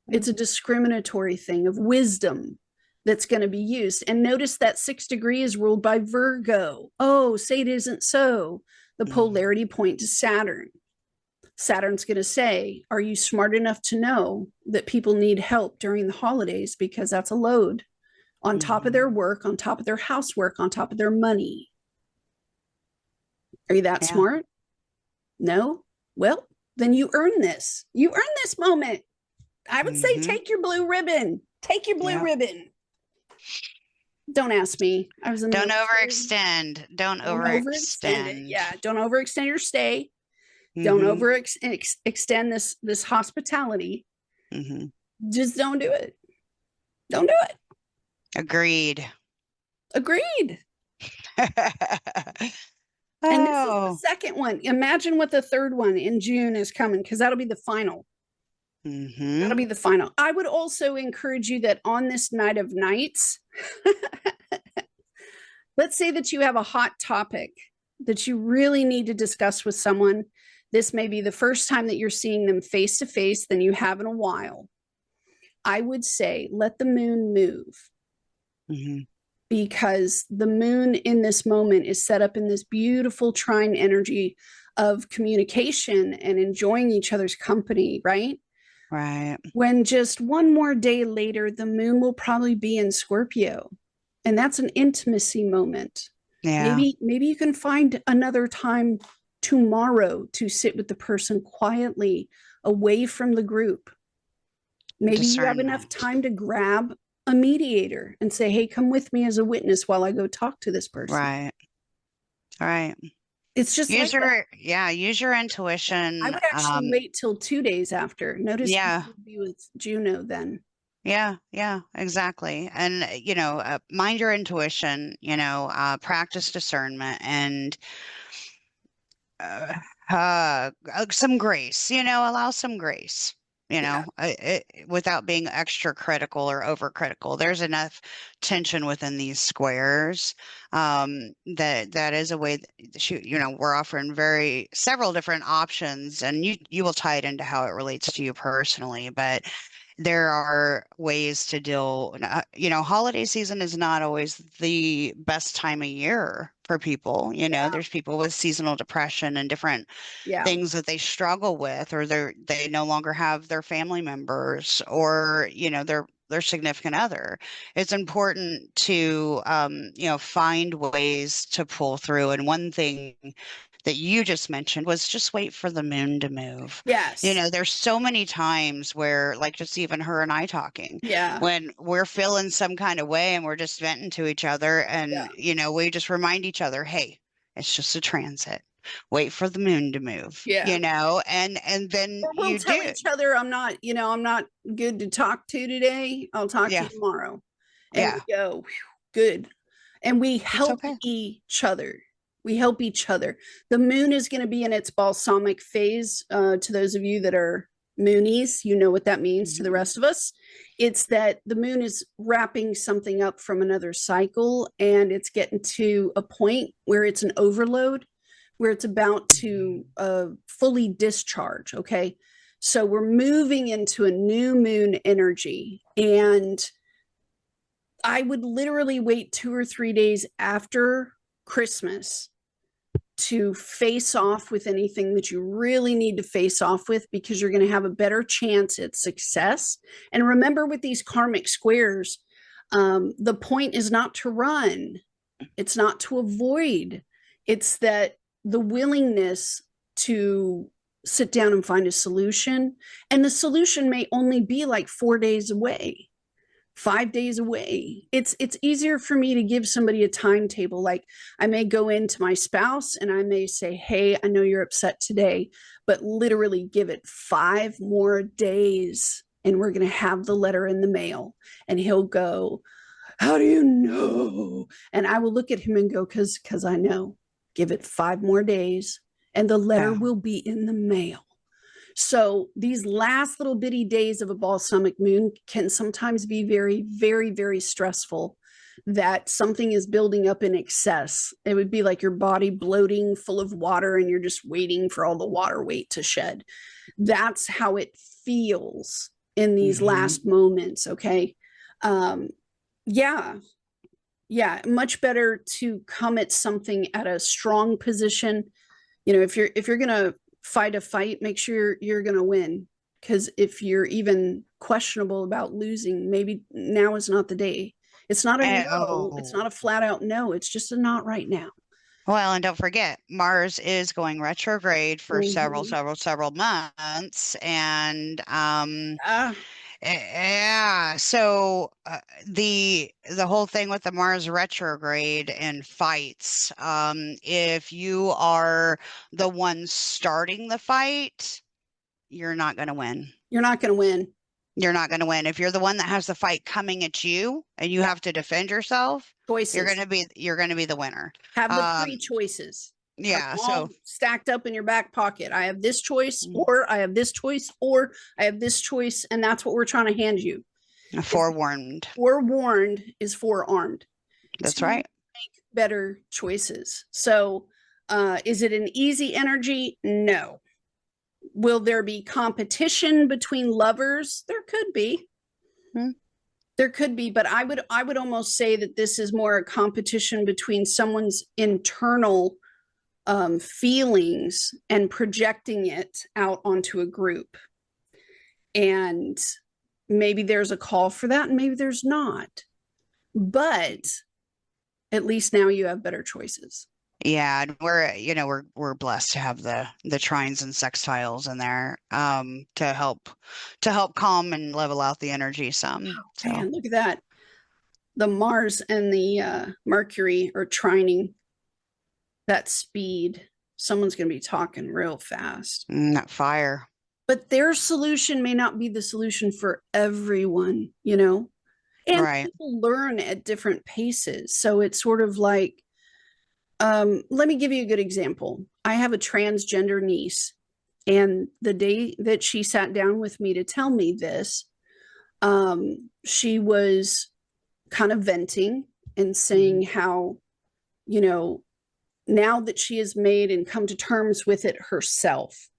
It's a discriminatory thing of wisdom that's going to be used. And notice that 6th degree is ruled by Virgo. Oh, say it isn't so. The polarity point to Saturn. Saturn's going to say, are you smart enough to know that people need help during the holidays, because that's a load on top of their work, on top of their housework, on top of their money? Are you that smart? No? Well, then you earn this. You earn this moment. I would say take your blue ribbon. Take your blue ribbon. Don't ask me. I was in Don't overextend. Don't overextend. Yeah, don't overextend your stay. Don't overextend this hospitality. Just don't do it. Don't do it. Agreed. And this is the second one. Imagine what the third one in June is coming, because that'll be the final. That'll Mm-hmm. be the final. I would also encourage you that on this night of nights, let's say that you have a hot topic that you really need to discuss with someone. This may be the first time that you're seeing them face to face than you have in a while. I would say let the moon move, Mm-hmm. because the moon in this moment is set up in this beautiful trine energy of communication and enjoying each other's company, right? Right. When just one more day later, the moon will probably be in Scorpio. And that's an intimacy moment. Yeah. Maybe you can find another time tomorrow to sit with the person quietly away from the group. Maybe you have enough Discernment. time to grab a mediator and say, hey, come with me as a witness while I go talk to this person. Right. Right. It's just like that. Use your I intuition. would actually wait till 2 days after. Notice you Yeah. would be with Juno then. Yeah, yeah, exactly. And, mind your intuition, practice discernment and uh, some grace, allow some grace, Yeah. without being extra critical or overcritical. There's enough tension within these squares, that is a way that we're offering several different options, and you will tie it into how it relates to you personally, but there are ways to deal. Holiday season is not always the best time of year for people. Yeah. There's people with seasonal depression and different Yeah. things that they struggle with, or they no longer have their family members, or their significant other. It's important to find ways to pull through. And one thing that you just mentioned was just wait for the moon to move. Yes. There's so many times where, like, just even her and I talking, Yeah. when we're feeling some kind of way and we're just venting to each other, Yeah. and we just remind each other, hey, it's just a transit. Wait for the moon to move, Yeah. and then Or we'll you tell do. each other, I'm not good to talk to today. I'll talk to Yeah, you tomorrow. And yeah, we go, good. And we it's help okay. each other. We help each other. The moon is going to be in its balsamic phase. To those of you that are moonies, you know what that means. To the Mhm. rest of us, it's that the moon is wrapping something up from another cycle, and it's getting to a point where it's an overload, where it's about to fully discharge. Okay. So we're moving into a new moon energy. And I would literally wait 2 or 3 days after Christmas to face off with anything that you really need to face off with, because you're going to have a better chance at success. And remember, with these karmic squares, the point is not to run, it's not to avoid, it's that the willingness to sit down and find a solution. And the solution may only be like 4 days away, 5 days away. It's easier for me to give somebody a timetable. Like, I may go into my spouse and I may say, hey, I know you're upset today, but literally give it 5 more days and we're going to have the letter in the mail. And he'll go, how do you know? And I will look at him and go, because I know. Give it 5 more days and the letter Yeah. will be in the mail. So these last little bitty days of a balsamic moon can sometimes be very, very, very stressful, that something is building up in excess. It would be like your body bloating full of water and you're just waiting for all the water weight to shed. That's how it feels in these Hmm. last moments. Okay. Um, yeah. Yeah. Much better to come at something at a strong position. If you're gonna fight a fight, make sure you're gonna win. Because if you're even questionable about losing, maybe now is not the day. It's not a no. It's not Oh, a flat out no. It's just a not right now. well, and don't forget, Mars is going retrograde for several, Mhm. several, several months, and Ah, yeah. So the whole thing with the Mars retrograde and fights, if you are the one starting the fight, you're not going to win. you're not gonna win. You're not going to win. If you're the one that has the fight coming at you and you Yeah. have to defend yourself, Choices. you're going to be the winner. Have the Um, three choices. Have Yeah. them all So stacked up in your back pocket. I have this choice, mm, or I have this choice, or I have this choice, and that's what we're trying to hand you. Is forewarned. forewarned is forearmed That's to right. make better choices. So, is it an easy energy? No. Will there be competition between lovers? There could be. Hmm. There could be, but I would almost say that this is more a competition between someone's internal feelings and projecting it out onto a group. And maybe there's a call for that, and maybe there's not. But at least now you have better choices. Yeah, and we're blessed to have the trines and sextiles in there to help calm and level out the energy some. So Man, look at that. The Mars and the Mercury are trining that speed. Someone's going to be talking real fast. that fire. But their solution may not be the solution for everyone, you know? And Right. people learn at different paces. So it's sort of like, let me give you a good example. I have a transgender niece, and the day that she sat down with me to tell me this, she was kind of venting and saying how, you know, now that she has made and come to terms with it herself,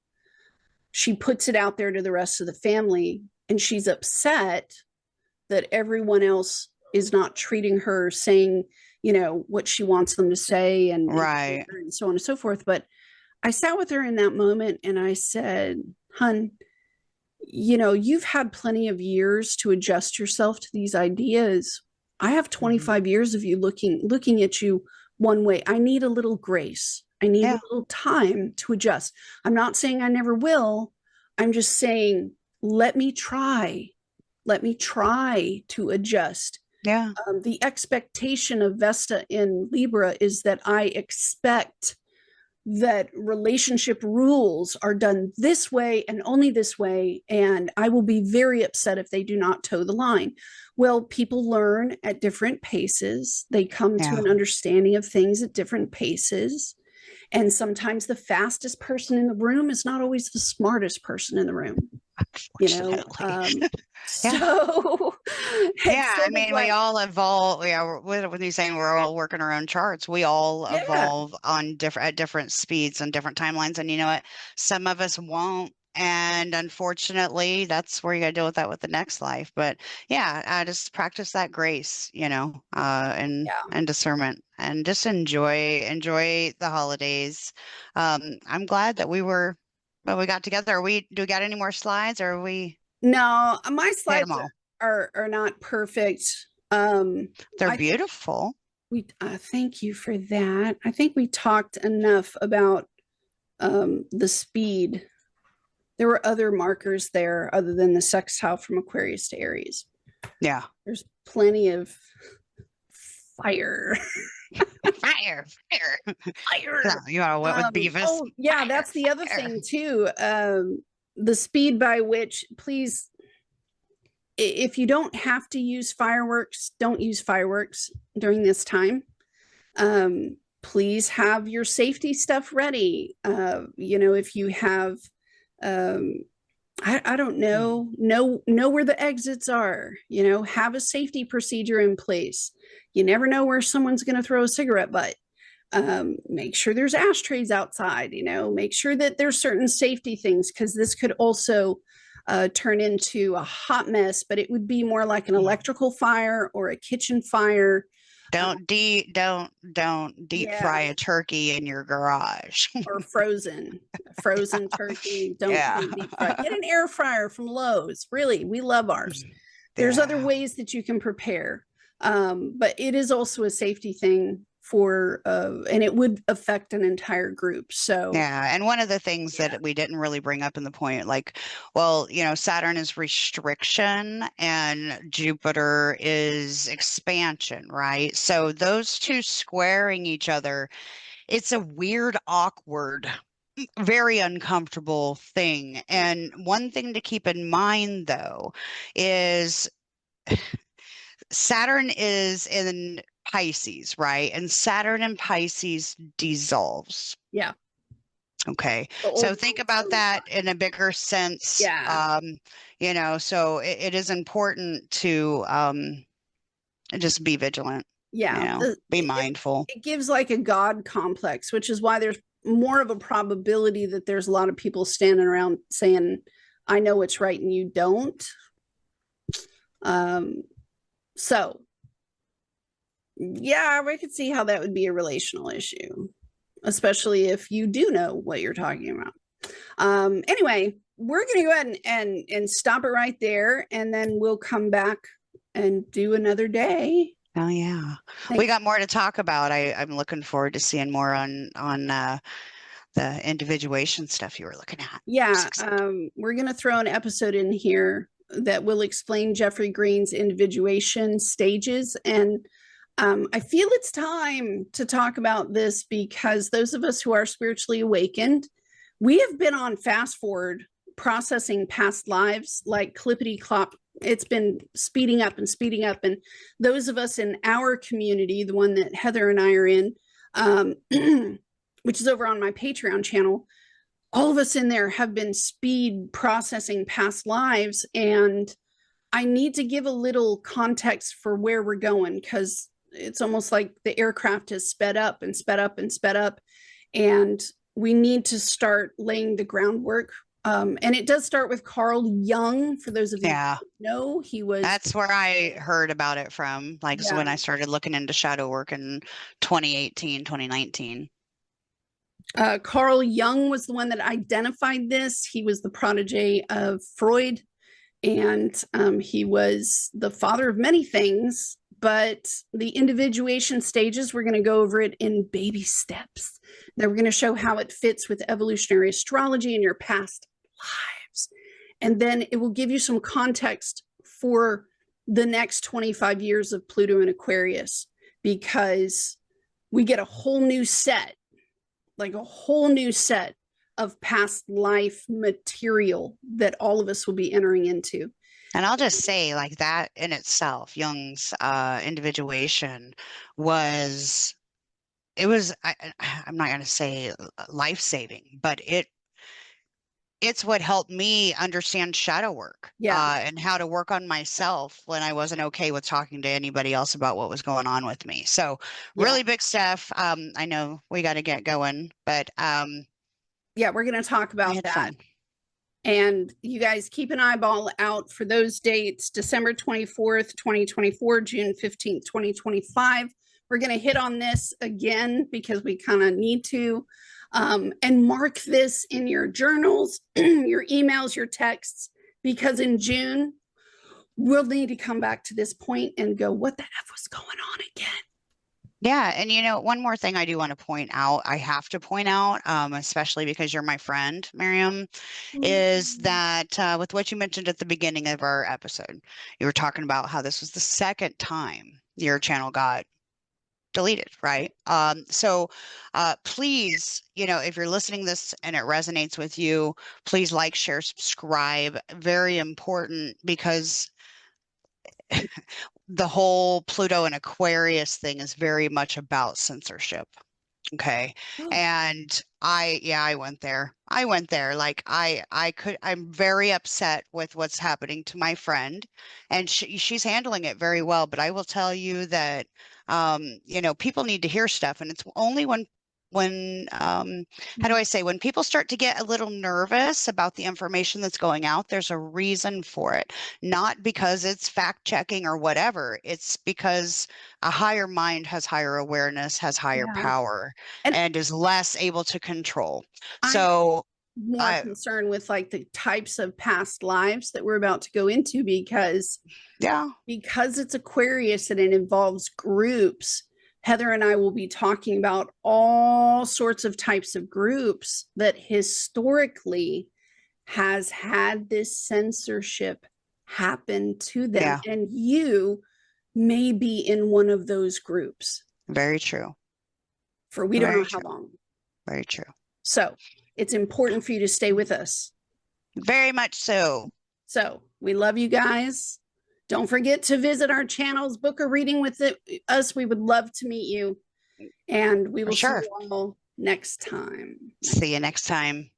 she puts it out there to the rest of the family, and she's upset that everyone else is not treating her, saying, you know, what she wants them to say, Right. and so on and so forth. But I sat with her in that moment and I said, hun, you know, you've had plenty of years to adjust yourself to these ideas. I have 25 years of you looking at you one way. I need a little grace. I need Yeah. a little time to adjust. I'm not saying I never will. I'm just saying, let me try. Let me try to adjust. Yeah. The expectation of Vesta in Libra is that I expect that relationship rules are done this way and only this way, and I will be very upset if they do not toe the line. Well, people learn at different paces. They come to Yeah. an understanding of things at different paces. And sometimes the fastest person in the room is not always the smartest person in the room, you know? Unfortunately. Yeah. So it's Yeah, I sort of mean, we like, all evolve. Yeah, when you saying we're all working our own charts, we all yeah, evolve on different speeds and different timelines. And you know what? Some of us won't. And unfortunately, that's where you got to deal with that with the next life. But yeah, I just practice that grace, yeah. and discernment, and just enjoy the holidays. I'm glad that we got together. Do we got any more slides, or we No, my hit them slides all? are not perfect. They're I think beautiful. we thank you for that. I think we talked enough about the speed. There were other markers there other than the sextile from Aquarius to Aries. Yeah. There's plenty of fire. Fire, fire. Fire. You know, went with Beavis. Oh yeah, Fire, that's the other fire. thing too. The speed by which, please, if you don't have to use fireworks, don't use fireworks during this time. Please have your safety stuff ready. If you have, I don't know where the exits are. Have a safety procedure in place. You never know where someone's going to throw a cigarette butt. Make sure there's ashtrays outside. Make sure that there's certain safety things, because this could also turn into a hot mess, but it would be more like an electrical fire or a kitchen fire. Don't deep Yeah, fry a turkey in your garage. or frozen turkey. Don't Yeah. don't deep fry. Get an air fryer from Lowe's. Really, we love ours. There's other Yeah. ways that you can prepare, but it is also a safety thing for, and it would affect an entire group. So Yeah, and one of the things yeah, that we didn't really bring up in the point, like, well, Saturn is restriction and Jupiter is expansion, right? So those two squaring each other, it's a weird, awkward, very uncomfortable thing. And one thing to keep in mind, though, is Saturn is in Pisces, right? And Saturn in Pisces dissolves. Yeah. Okay. The old So think about that in a bigger sense. Yeah. So it is important to just be vigilant, Yeah. be mindful. It gives like a God complex, which is why there's more of a probability that there's a lot of people standing around saying, I know what's right and you don't. So yeah, I could see how that would be a relational issue, especially if you do know what you're talking about. Anyway, we're going to go ahead and stop it right there, and then we'll come back and do another day. Oh yeah, we got more to talk about. I'm looking forward to seeing more on the individuation stuff you were looking at. Yeah, we're going to throw an episode in here that will explain Jeffrey Green's individuation stages. And I feel it's time to talk about this because those of us who are spiritually awakened, we have been on fast forward processing past lives like clippity clop. It's been speeding up and speeding up. And those of us in our community, the one that Heather and I are in, which is over on my Patreon channel, all of us in there have been speed processing past lives. And I need to give a little context for where we're going, because it's almost like the aircraft has sped up and sped up and sped up. And we need to start laying the groundwork. And it does start with Carl Jung. For those of you who know, that's where I heard about it from. So when I started looking into shadow work in 2018, 2019. Carl Jung was the one that identified this. He was the protege of Freud, and he was the father of many things. But the individuation stages, we're going to go over it in baby steps. Then we're going to show how it fits with evolutionary astrology in your past lives. And then it will give you some context for the next 25 years of Pluto and Aquarius, because we get a whole new set, like a whole new set of past life material that all of us will be entering into. And I'll just say, like, that in itself, Jung's individuation was, I'm not going to say life-saving, but it's what helped me understand shadow work, and how to work on myself when I wasn't okay with talking to anybody else about what was going on with me. So really big stuff. I know we got to get going, but yeah, we're going to talk about that. Fun. And you guys keep an eyeball out for those dates: December 24th, 2024, June 15th, 2025. We're going to hit on this again because we kind of need to. And mark this in your journals, your emails, your texts, because in June, we'll need to come back to this point and go, what the F was going on again? Yeah. And, one more thing I do want to point out, I have to point out, especially because you're my friend, Miriam, is that with what you mentioned at the beginning of our episode, you were talking about how this was the second time your channel got deleted, right? So please, if you're listening to this and it resonates with you, please like, share, subscribe. Very important, because the whole Pluto and Aquarius thing is very much about censorship. Okay. And I went there. Like I'm very upset with what's happening to my friend, and she's handling it very well. But I will tell you that, people need to hear stuff. And it's only when how do I say, when people start to get a little nervous about the information that's going out, there's a reason for it. Not because it's fact checking or whatever. It's because a higher mind has higher awareness, has higher power, and is less able to control. So more concerned with like the types of past lives that we're about to go into, because it's Aquarius and it involves groups. Heather and I will be talking about all sorts of types of groups that historically has had this censorship happen to them. And you may be in one of those groups. Very true. For we don't know how long. Very true. So it's important for you to stay with us. Very much so. So we love you guys. Don't forget to visit our channels, book a reading with us. We would love to meet you. And we will see you all next time. See you next time.